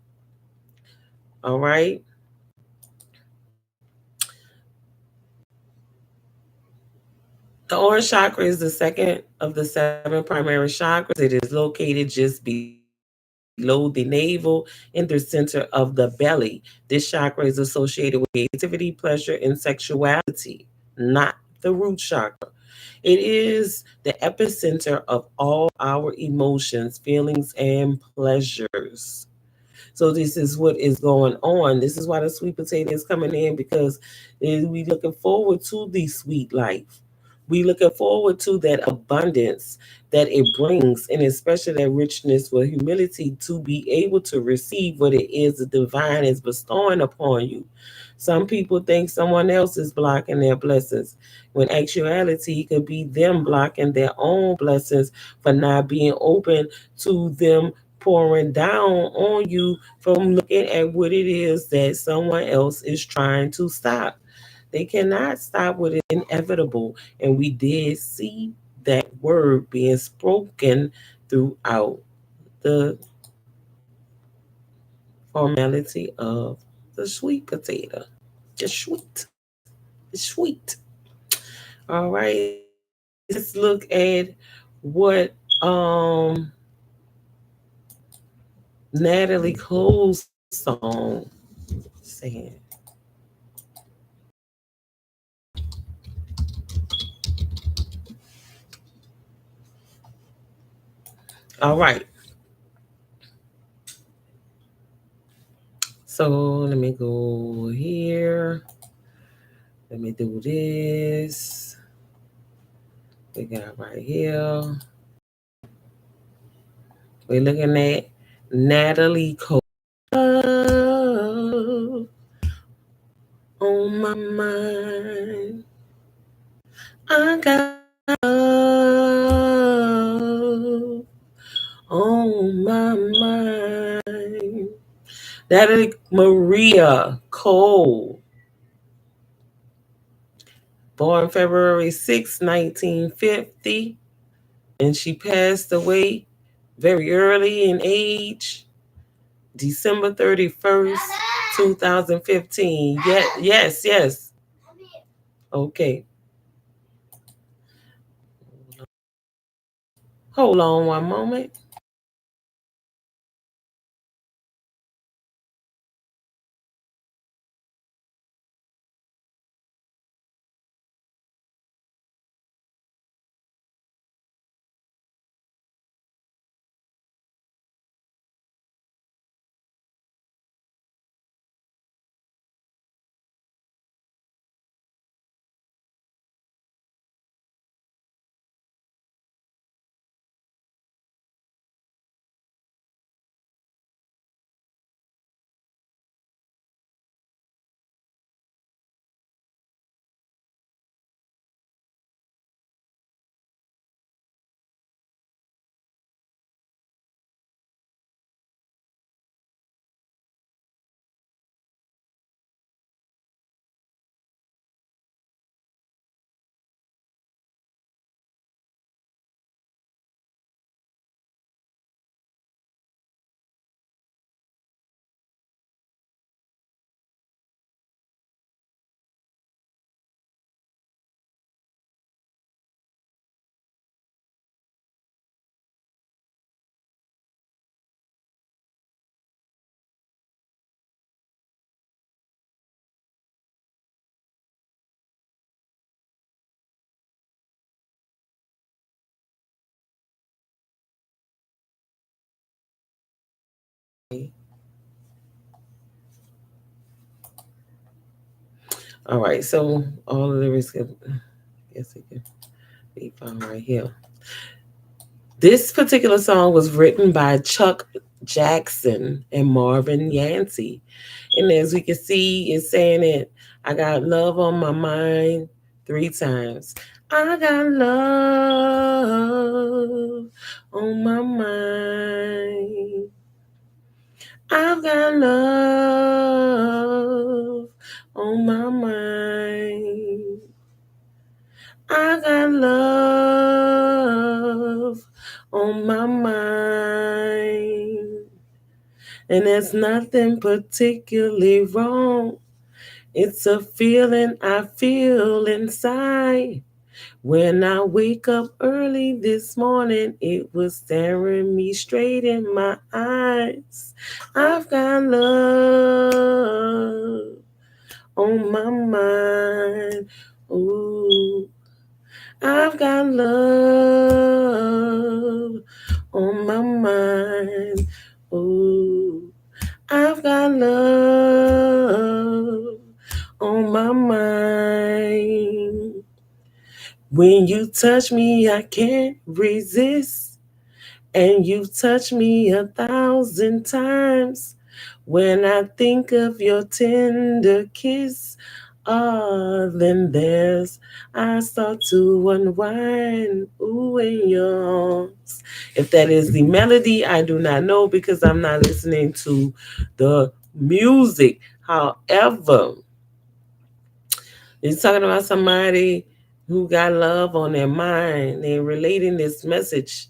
All right. The orange chakra is the second of the seven primary chakras. It is located just below the navel in the center of the belly. This chakra is associated with creativity, pleasure, and sexuality, not the root chakra. It is the epicenter of all our emotions, feelings, and pleasures. So this is what is going on. This is why the sweet potato is coming in, because we looking forward to the sweet life. We looking forward to that abundance that it brings, and especially that richness with humility to be able to receive what it is the divine is bestowing upon you. Some people think someone else is blocking their blessings, when actuality it could be them blocking their own blessings for not being open to them pouring down on you from looking at what it is that someone else is trying to stop. They cannot stop what is inevitable. And we did see that word being spoken throughout the formality of the sweet potato. Just sweet. It's sweet. All right. Let's look at what Natalie Cole's song saying. All right. So let me go here. Let me do this. We got right here. We're looking at Natalie Cole. Love on my mind. I got love on my mind. Natalie Maria Cole, born February 6, 1950, and she passed away very early in age, December 31st, 2015. Yes, yes. Okay. Hold on one moment. All right, so all of the lyrics, I guess it can be found right here. This particular song was written by Chuck Jackson and Marvin Yancey. And as we can see, it's saying it, I got love on my mind 3 times. I got love on my mind. I've got love on my mind. I got love on my mind. And there's nothing particularly wrong. It's a feeling I feel inside. When I wake up early this morning, it was staring me straight in my eyes. I've got love on my mind. Ooh. I've got love on my mind. Ooh, I've got love on my mind. When you touch me, I can't resist. And you've touched me 1,000 times. When I think of your tender kiss, then I start to unwind, ooh, in your arms. If that is the melody, I do not know because I'm not listening to the music. However, it's talking about somebody who got love on their mind. They're relating this message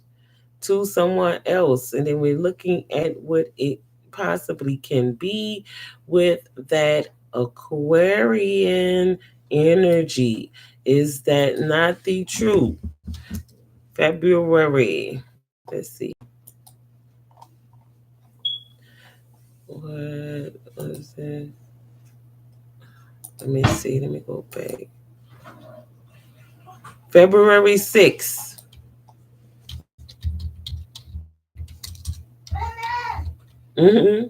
to someone else, and then we're looking at what it possibly can be with that Aquarian energy. Is that not the truth? February. Let's see. What was it? Let me see. Let me go back. February 6th. Mm-hmm.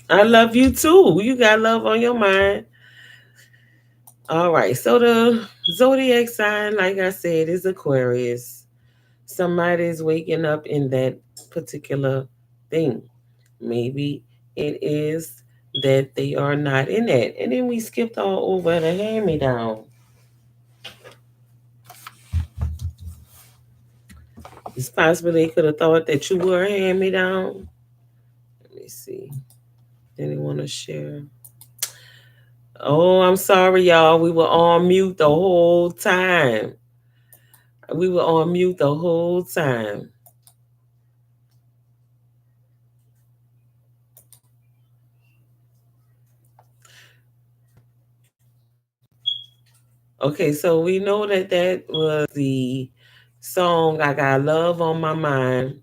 I love you too. You got love on your mind. All right. So the zodiac sign, like I said, is Aquarius. Somebody's waking up in that particular thing. Maybe it is that they are not in that. And then we skipped all over the hand me down. It's possible they could have thought that you were a hand me down. Let me see. Anyone to share? Oh, I'm sorry, y'all. We were on mute the whole time. We were on mute the whole time. Okay, so we know that that was the song I Got Love on My Mind.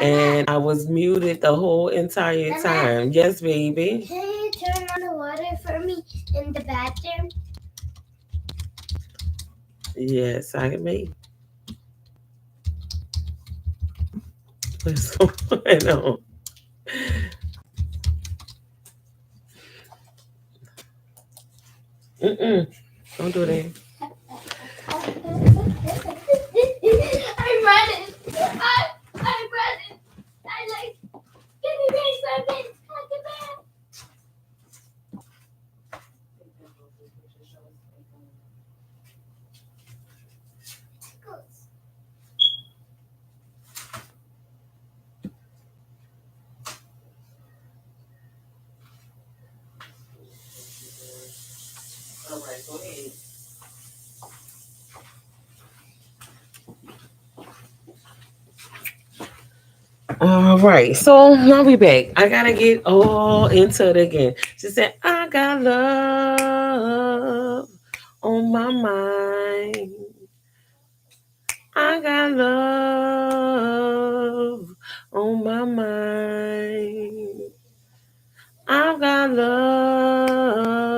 And I was muted the whole entire time. Yes, baby. Can you turn on the water for me in the bathroom? Yes, I can make. What's going on? Mm-mm. Don't do that. I'm running. I'm running. I like. Can you raise my bed? All right, go ahead. All right, so now we back. I gotta get all into it again. She said, I got love on my mind. I got love on my mind. I got love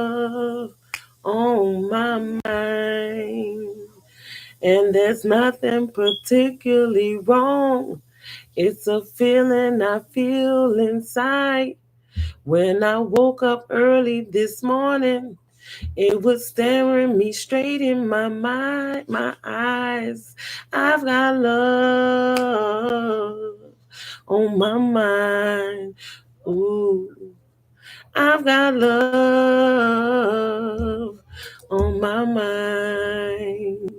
on my mind. And there's nothing particularly wrong. It's a feeling I feel inside. When I woke up early this morning, it was staring me straight in my mind, my eyes. I've got love on my mind. Ooh, I've got love on my mind.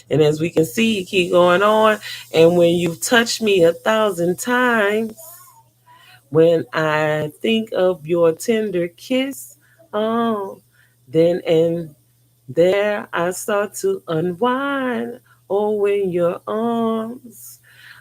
And as we can see, you keep going on. And when you touch me 1,000 times, when I think of your tender kiss, oh, then and there I start to unwind. Oh, in your arms,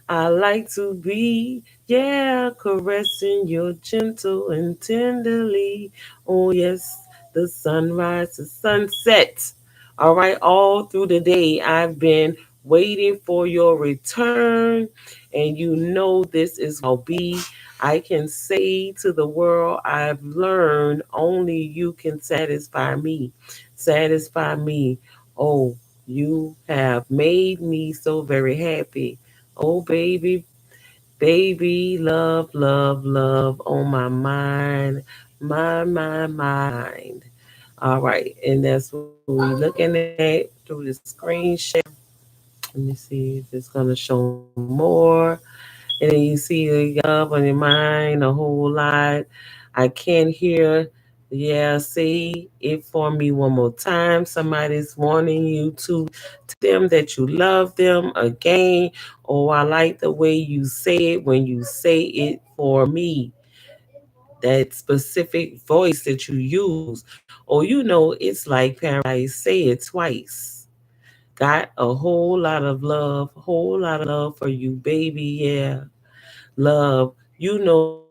I like to be, yeah, caressing you gentle and tenderly. Oh, yes, the sunrise, the sunset. All right, all through the day, I've been waiting for your return, and you know this is how be. I can say to the world, I've learned only you can satisfy me. Satisfy me. Oh, you have made me so very happy. Oh, baby, baby, love, love, love on my mind, my mind. All right, and that's what we're looking at through the screen share. Let me see if it's gonna show more. And then you see the love on your mind a whole lot. I can't hear. Yeah, say it for me one more time. Somebody's wanting you to tell them that you love them again. Oh, I like the way you say it when you say it for me. That specific voice that you use. Or you know, it's like paradise. Say it twice. Got a whole lot of love, whole lot of love for you, baby. Yeah, love. You know,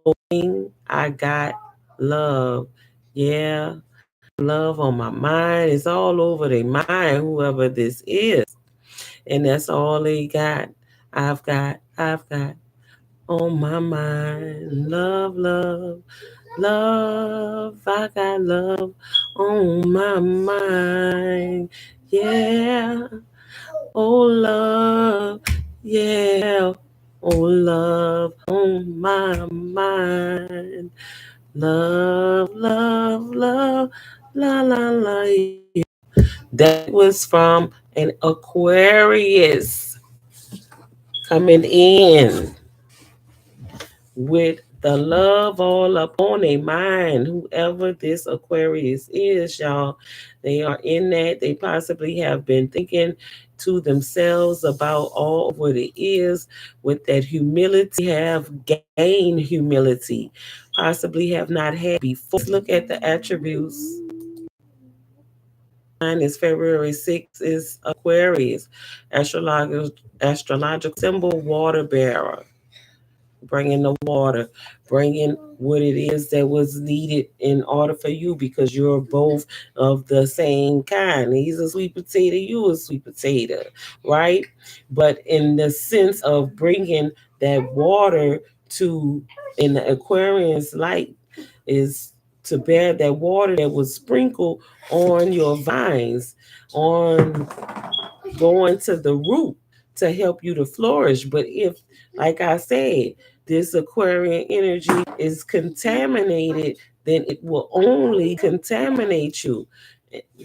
I got love. Yeah, love on my mind. It's all over their mind, whoever this is. And that's all they got. I've got on my mind. Love, love, love. I got love on my mind. Yeah. Oh, love. Yeah. Oh, love on my mind. Love, love, love, la la la. That was from an Aquarius coming in with the love all up on their mind. Whoever this Aquarius is, y'all, they are in that. They possibly have been thinking to themselves about all of what it is with that humility, have gained humility, possibly have not had before. Let's look at the attributes. Mine is February 6th is Aquarius, astrological symbol, water bearer, bringing the water, bringing what it is that was needed in order for you because you're both of the same kind. He's a sweet potato, you a sweet potato, right? But in the sense of bringing that water to, in the Aquarius light, is to bear that water that was sprinkled on your vines, on going to the root to help you to flourish. But if, like I said, this Aquarian energy is contaminated, then it will only contaminate you.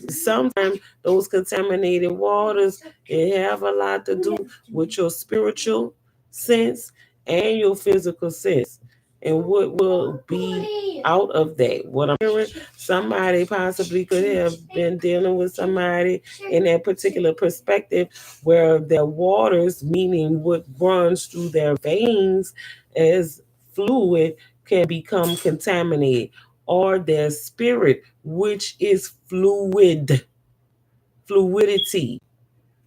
Sometimes those contaminated waters, it have a lot to do with your spiritual sense and your physical sense. And what will be out of that? What I'm hearing, somebody possibly could have been dealing with somebody in that particular perspective where their waters, meaning what runs through their veins as fluid, can become contaminated, or their spirit, which is fluidity,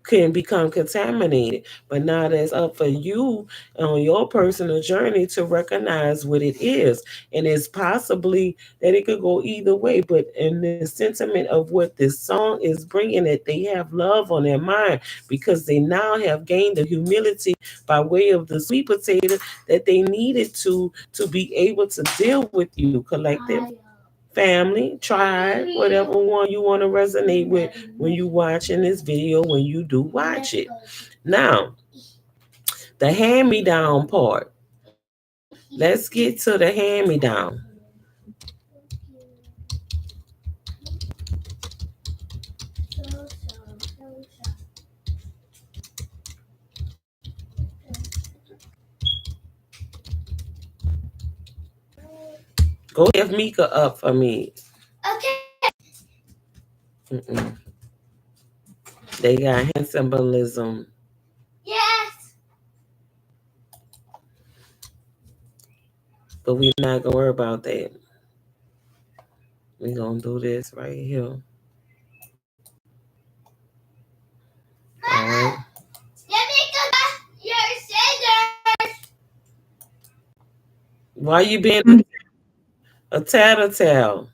can become contaminated. But now that's up for you on your personal journey to recognize what it is. And it's possibly that it could go either way. But in the sentiment of what this song is bringing, that they have love on their mind because they now have gained the humility by way of the sweet potato that they needed to be able to deal with you, collective, family, tribe, whatever one you want to resonate with when you watching this video, when you do watch it. Now, the hand-me-down part. Let's get to the hand-me-down. Go give Mika up for me. Okay. Mm-mm. They got hand symbolism, Yes. but we're not gonna worry about that. We're gonna do this right here. All right. Let me go back your scissors. Why you being a tattletale?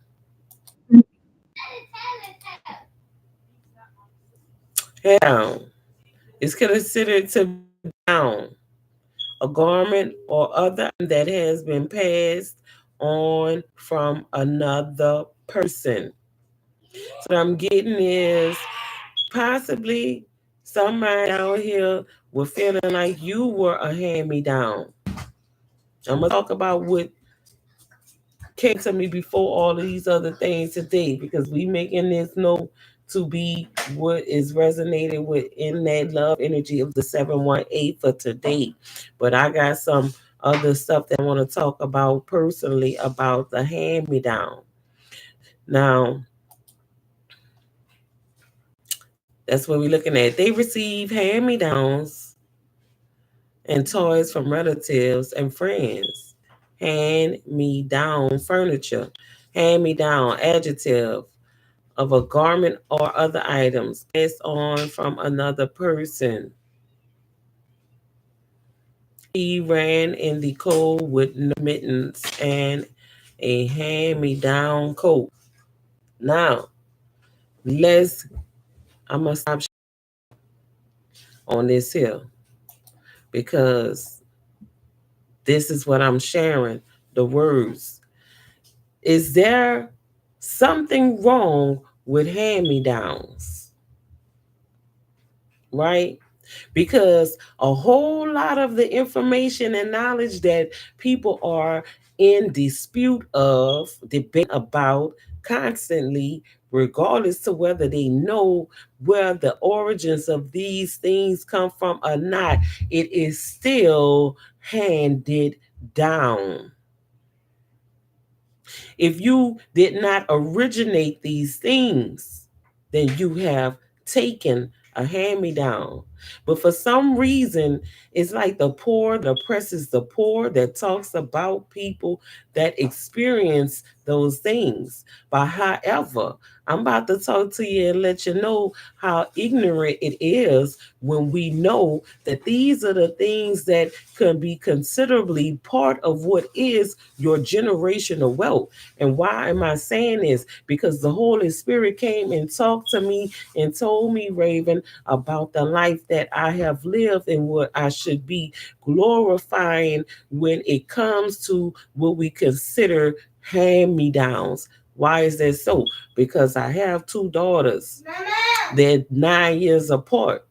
Down. It's considered to be down, a garment or other that has been passed on from another person. So what I'm getting is possibly somebody out here was feeling like you were a hand me down. I'm gonna talk about what came to me before all of these other things today because we making this know to be what is resonated with in that love energy of the 718 for today. But I got some other stuff that I want to talk about personally about the hand me down. Now, that's what we're looking at. They receive hand me downs and toys from relatives and friends. Hand me down furniture, hand me down adjective of a garment or other items passed on from another person. He ran in the cold with no mittens and a hand me down coat. Now, let's, I'm going to stop on this here because this is what I'm sharing the words. Is there something wrong with hand me downs? Right? Because a whole lot of the information and knowledge that people are in dispute of, debate about constantly, regardless to whether they know where the origins of these things come from or not. It is still handed down. If you did not originate these things, then you have taken a hand me down. But for some reason, it's like the poor that oppresses the poor, that talks about people that experience those things. But however, I'm about to talk to you and let you know how ignorant it is when we know that these are the things that can be considerably part of what is your generational wealth. And why am I saying this? Because the Holy Spirit came and talked to me and told me, Raven, about the life that I have lived and what I should be glorifying when it comes to what we consider hand me downs. Why is that so? Because I have two daughters. Mama. They're 9 years apart.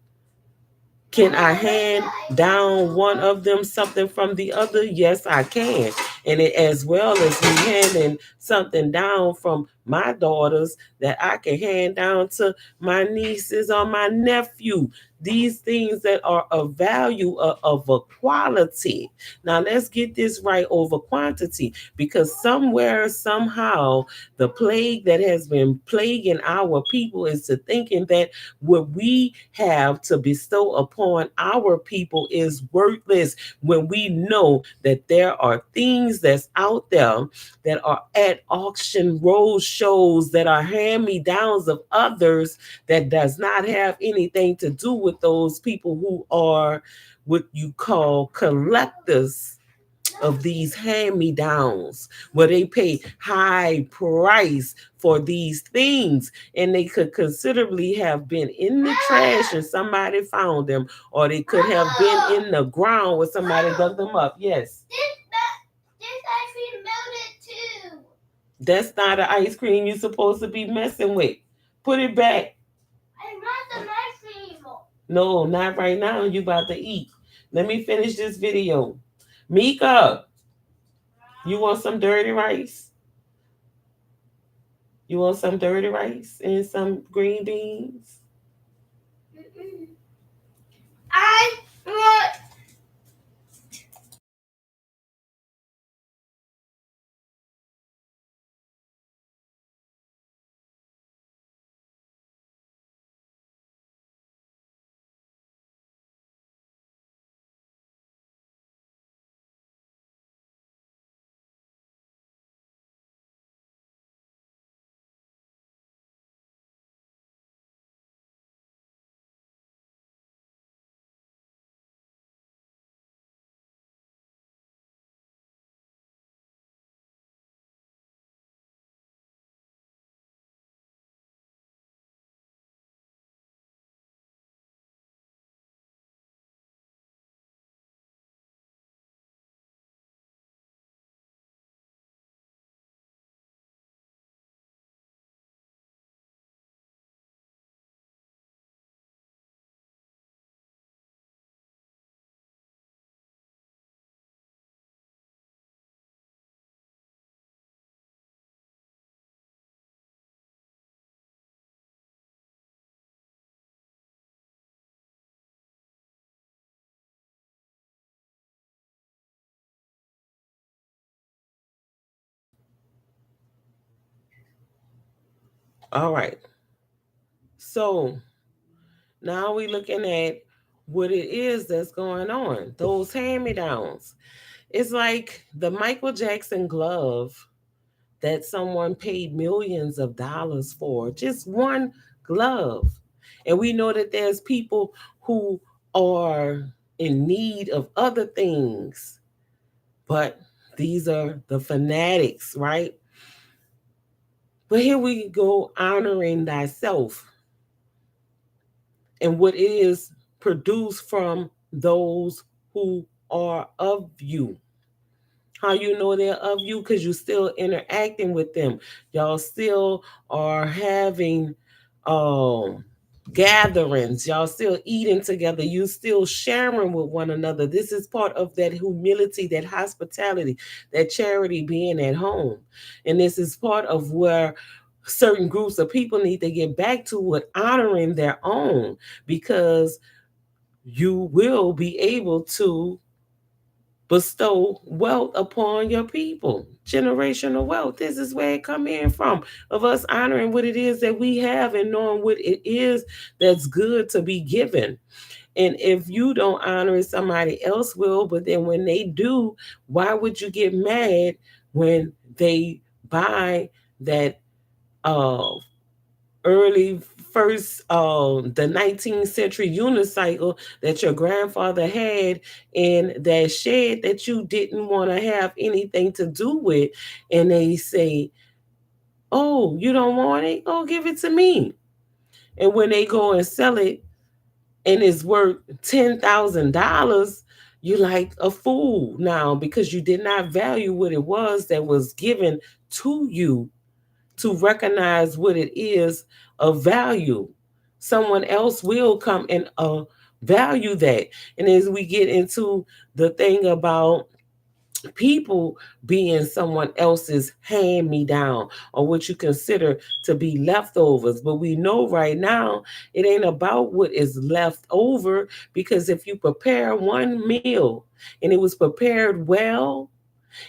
Can I hand down one of them something from the other? Yes, I can. And it, as well as me handing something down from my daughters that I can hand down to my nieces or my nephew. These things that are of value, of a quality. Now let's get this right over quantity, because somewhere, somehow, the plague that has been plaguing our people is to thinking that what we have to bestow upon our people is worthless, when we know that there are things that's out there that are at auction road shows that are hand-me-downs of others that does not have anything to do with those people who are what you call collectors of these hand-me-downs, where they pay high price for these things, and they could considerably have been in the trash and somebody found them, or they could have been in the ground where somebody dug them up. Yes. This ice cream melted too. That's not an ice cream you're supposed to be messing with. Put it back. I want some ice cream. No, not right now. You about to eat. Let me finish this video. Mika, you want some dirty rice? You want some dirty rice and some green beans? I want. All right. So now we're looking at what it is that's going on. Those hand-me-downs. It's like the Michael Jackson glove that someone paid millions of dollars for. Just one glove. And we know that there's people who are in need of other things. But these are the fanatics, right? But here we go, honoring thyself and what is produced from those who are of you. How you know they're of you? Because you're still interacting with them. Y'all still are having um gatherings, y'all still eating together, you still sharing with one another. This is part of that humility, that hospitality, that charity, being at home. And this is part of where certain groups of people need to get back to, with honoring their own, because you will be able to bestow wealth upon your people. Generational wealth, this is where it come in from, of us honoring what it is that we have and knowing what it is that's good to be given. And if you don't honor it, somebody else will. But then when they do, why would you get mad when they buy that uh early first the 19th century unicycle that your grandfather had in that shed that you didn't want to have anything to do with, and they say, oh, you don't want it, oh, give it to me. And when they go and sell it and it's worth $10,000, you like a fool now, because you did not value what it was that was given to you, to recognize what it is of value. Someone else will come and value that. And as we get into the thing about people being someone else's hand me down, or what you consider to be leftovers, but we know right now it ain't about what is left over, because if you prepare one meal and it was prepared well,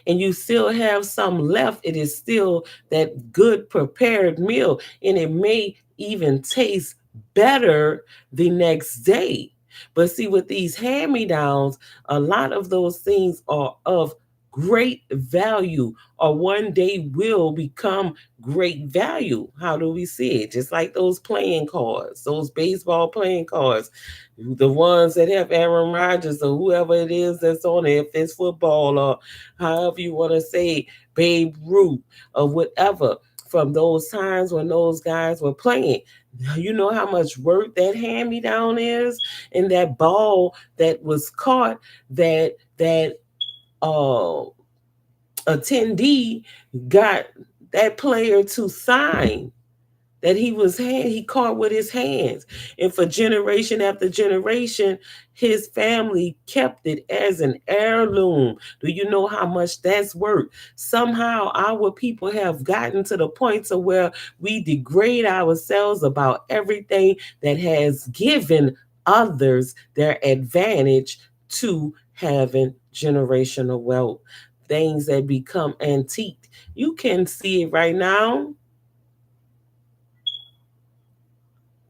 and you still have some left, it is still that good prepared meal. And it may even taste better the next day. But see, with these hand me downs, a lot of those things are of great value, or one day will become great value. How do we see it? Just like those playing cards, those baseball playing cards, the ones that have Aaron Rodgers or whoever it is that's on it, if it's football or however you want to say, Babe Ruth or whatever, from those times when those guys were playing. You know how much work that hand me down is, and that ball that was caught, that uh attendee got that player to sign, that he caught with his hands. And for generation after generation, his family kept it as an heirloom. Do you know how much that's worth? Somehow our people have gotten to the point to where we degrade ourselves about everything that has given others their advantage to having generational wealth. Things that become antique. You can see it right now.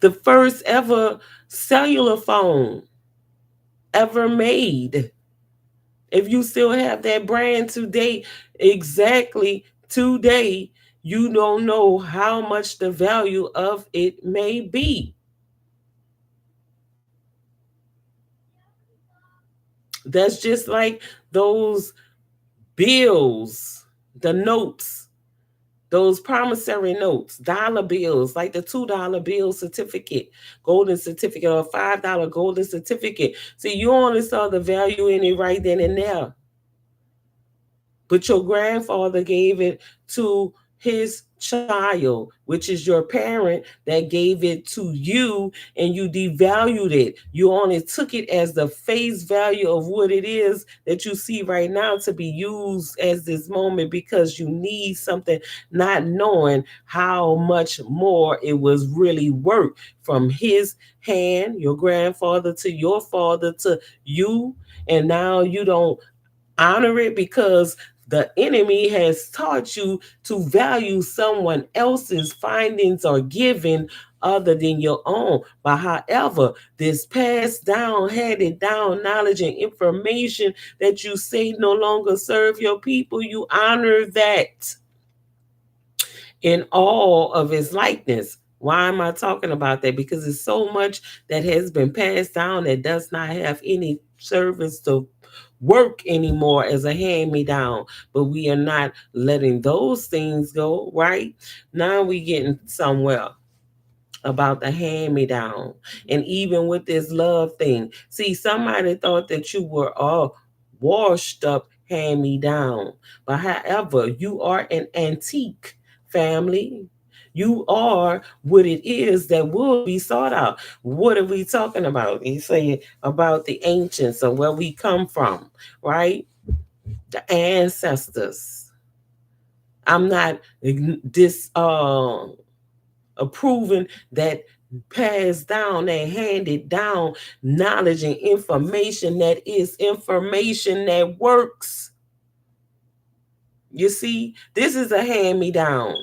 The first ever cellular phone ever made. If you still have that brand today, exactly today, you don't know how much the value of it may be. That's just like those bills, the notes, those promissory notes, dollar bills, like the $2 bill certificate, golden certificate, or $5 golden certificate. See, you only saw the value in it right then and there. But your grandfather gave it to his child, which is your parent that gave it to you, and you devalued it. You only took it as the face value of what it is that you see right now to be used as this moment, because you need something, not knowing how much more it was really worth, from his hand, your grandfather, to your father, to you. And now you don't honor it because the enemy has taught you to value someone else's findings or giving other than your own. But however, this passed down, handed down knowledge and information that you say no longer serve your people, you honor that in all of its likeness. Why am I talking about that? Because it's so much that has been passed down that does not have any service to work anymore as a hand me down. But we are not letting those things go, right? Now we getting somewhere about the hand me down. And even with this love thing, see, somebody thought that you were all washed up hand me down. But however, you are an antique family. You are what it is that will be sought out. What are we talking about? He's saying about the ancients and where we come from, right? The ancestors. I'm not approving that passed down and handed down knowledge and information that is information that works. You see, this is a hand me down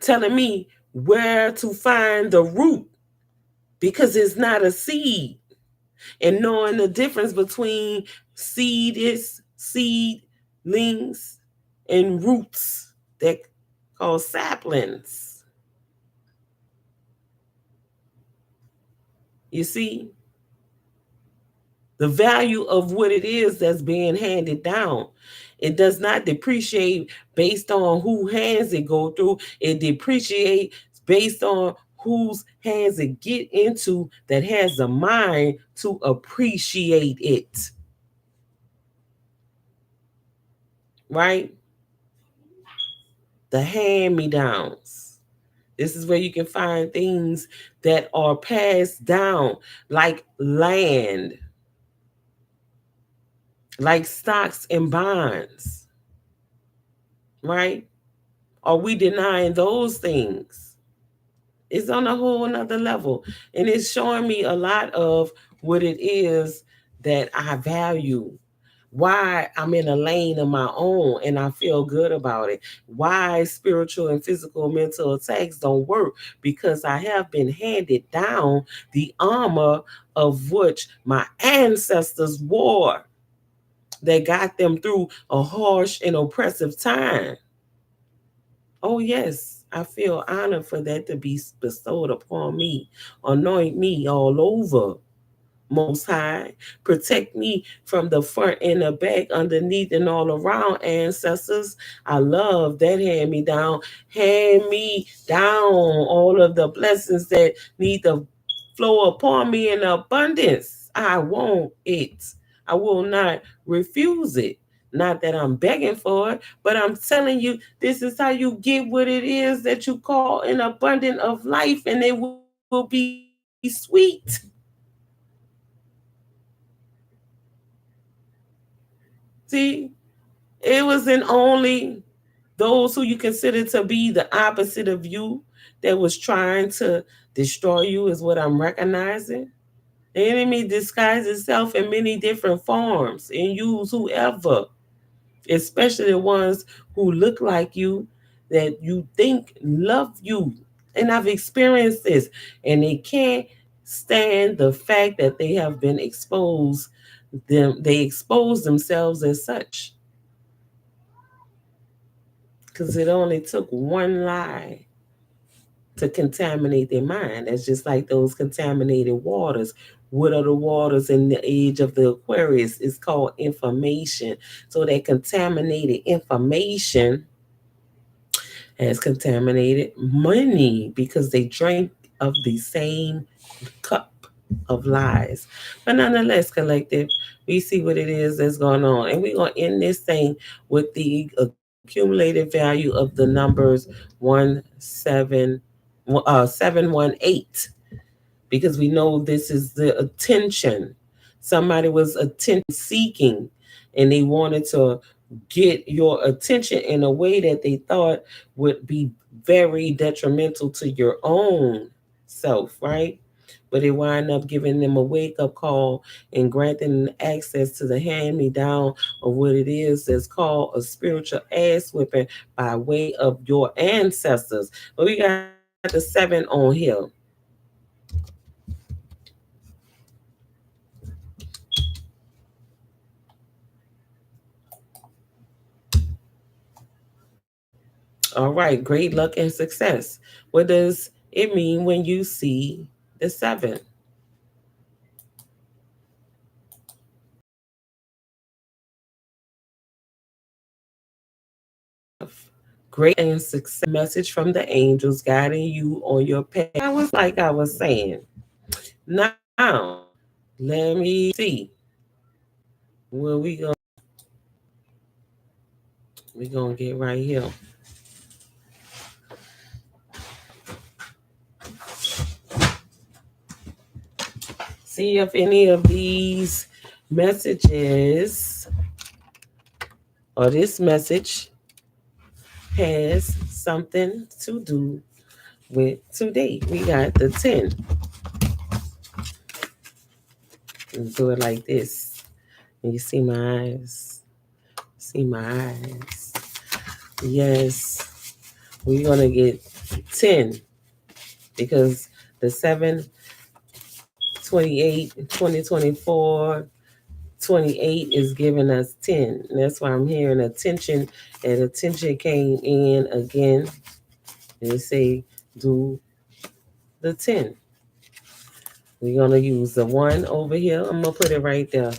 telling me where to find the root because it's not a seed. And knowing the difference between seedlings and roots that called saplings. You see, the value of what it is that's being handed down. It does not depreciate based on who hands it go through. It depreciates based on whose hands it get into that has the mind to appreciate it. Right? The hand-me-downs. This is where you can find things that are passed down, like land, like stocks and bonds, right? Are we denying those things? It's on a whole another level. And it's showing me a lot of what it is that I value. Why I'm in a lane of my own and I feel good about it. Why spiritual and physical mental attacks don't work. Because I have been handed down the armor of which my ancestors wore that got them through a harsh and oppressive time. Oh, yes, I feel honored for that to be bestowed upon me. Anoint me all over, Most High. Protect me from the front and the back, underneath and all around, ancestors. I love that hand me down. Hand me down all of the blessings that need to flow upon me in abundance. I want it. I will not refuse it. Not that I'm begging for it, but I'm telling you, this is how you get what it is that you call an abundance of life, and it will be sweet. See, it wasn't only those who you consider to be the opposite of you that was trying to destroy you, is what I'm recognizing. The enemy disguises itself in many different forms and use whoever, especially the ones who look like you, that you think love you. And I've experienced this, and they can't stand the fact that they have been exposed. They expose themselves as such because it only took one lie to contaminate their mind. It's just like those contaminated waters. What are the waters in the age of the Aquarius? It's called information. So that contaminated information has contaminated money because they drank of the same cup of lies. But nonetheless, collective, we see what it is that's going on. And we're going to end this thing with the accumulated value of the numbers 718, because we know this is the attention. Somebody was attention seeking and they wanted to get your attention in a way that they thought would be very detrimental to your own self, right? But it wind up giving them a wake up call and granting access to the hand me down of what it is that's called a spiritual ass whipping by way of your ancestors. But we got the 7 on here. All right, great luck and success. What does it mean when you see the 7? Great and success message from the angels guiding you on your path. I was saying. Now, let me see where we gonna get right here. see if any of these messages or this message has something to do with today. We got the 10. Let's do it like this. And you see my eyes. See my eyes. Yes. We're going to get 10 because the 7, 28, 2024, 28 is giving us 10. And that's why I'm hearing attention. And attention came in again. And they say, do the 10. We're going to use the 1 over here. I'm going to put it right there.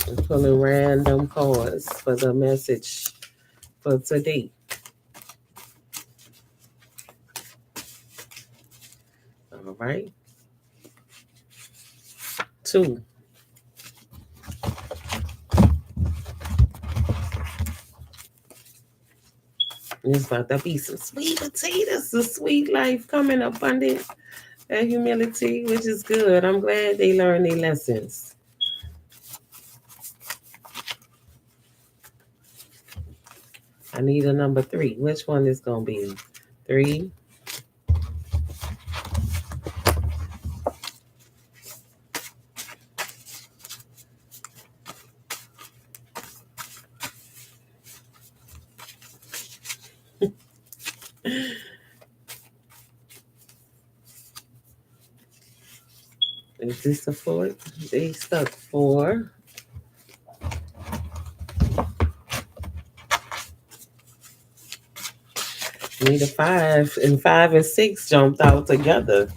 I'm pulling random cards for the message for today. All right. 2. It's about to be some sweet potatoes, the sweet life coming abundant, and humility, which is good. I'm glad they learned their lessons. I need a number 3. Which one is going to be? 3. Is this a 4? They stuck 4. Need a 5, and 5 and 6 jumped out together.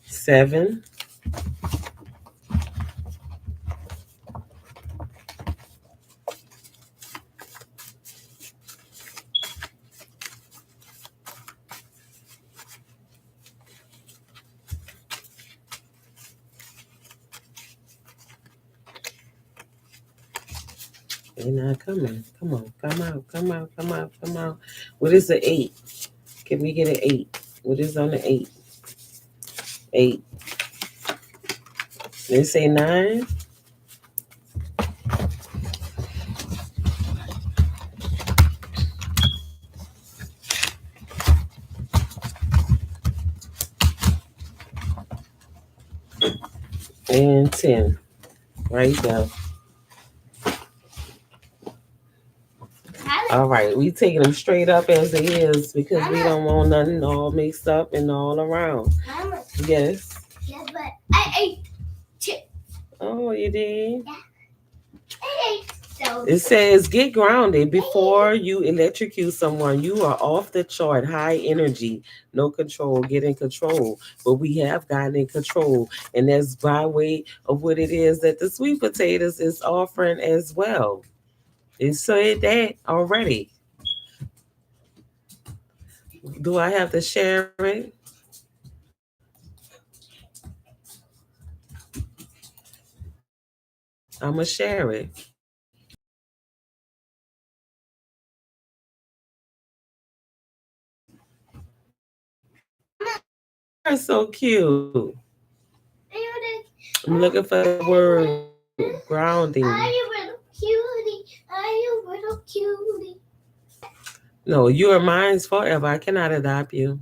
Seven. They're not coming. Come on, come out, come out, come out, come out. What is the 8? Can we get an 8? What is on the 8? 8. They say 9. And 10. Right there. All right, we taking them straight up as they is because we don't want nothing all mixed up and all around. Mama. Yes. Yes, but I ate chips. Oh, you did? Yeah. I ate those. It says, get grounded before you electrocute someone. You are off the chart, high energy, no control, get in control. But we have gotten in control. And that's by way of what it is that the sweet potatoes is offering as well. It said that already. Do I have to share it? I'm going to share it. That's so cute. I'm looking for the word grounding. Are you little cutie? Are you little cutie? No, you are mine forever. I cannot adopt you.